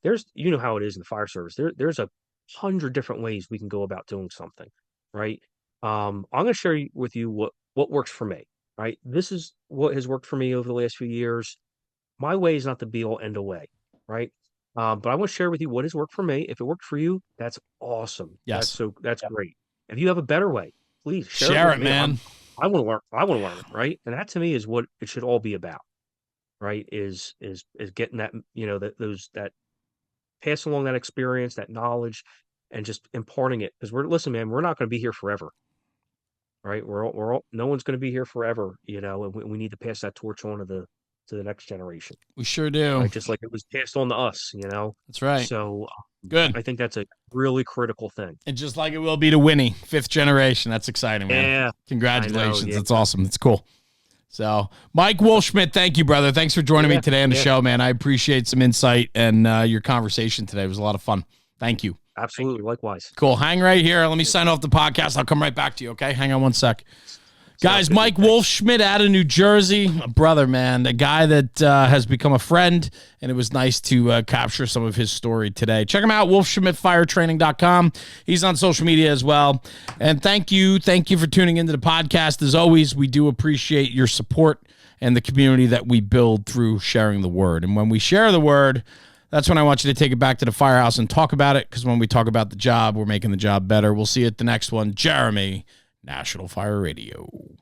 there's how it is in the fire service. There's 100 different ways we can go about doing something, right? I'm going to share with you what works for me, right? This is what has worked for me over the last few years. My way is not the be all end all way, right? But I want to share with you what has worked for me. If it worked for you, that's awesome. Yes. That's great. If you have a better way, please Share with it, me. man. I want to learn. I want to learn it, right? And that to me is what it should all be about, right? Is getting that that pass along that experience, that knowledge, and just imparting it. Because listen, man, we're not going to be here forever, right? No one's going to be here forever, and we need to pass that torch on to the next generation, We sure do. right? Just like it was passed on to us, That's right. So Good. I think that's a really critical thing. And just like it will be to Winnie, 5th generation. That's exciting, man. Yeah. Congratulations. I know, yeah. That's awesome. That's cool. So, Mike Wolfschmidt, thank you, brother. Thanks for joining me today on the show, man. I appreciate some insight and your conversation today. It was a lot of fun. Thank you. Absolutely. Likewise. Cool. Hang right here. Let me sign off the podcast. I'll come right back to you, okay? Hang on one sec. Guys, Mike Wolfschmidt out of New Jersey, a brother, man, a guy that has become a friend, and it was nice to capture some of his story today. Check him out, wolfschmidtfiretraining.com. He's on social media as well. And thank you for tuning into the podcast. As always, we do appreciate your support and the community that we build through sharing the word. And when we share the word, that's when I want you to take it back to the firehouse and talk about it, because when we talk about the job, we're making the job better. We'll see you at the next one. Jeremy, National Fire Radio.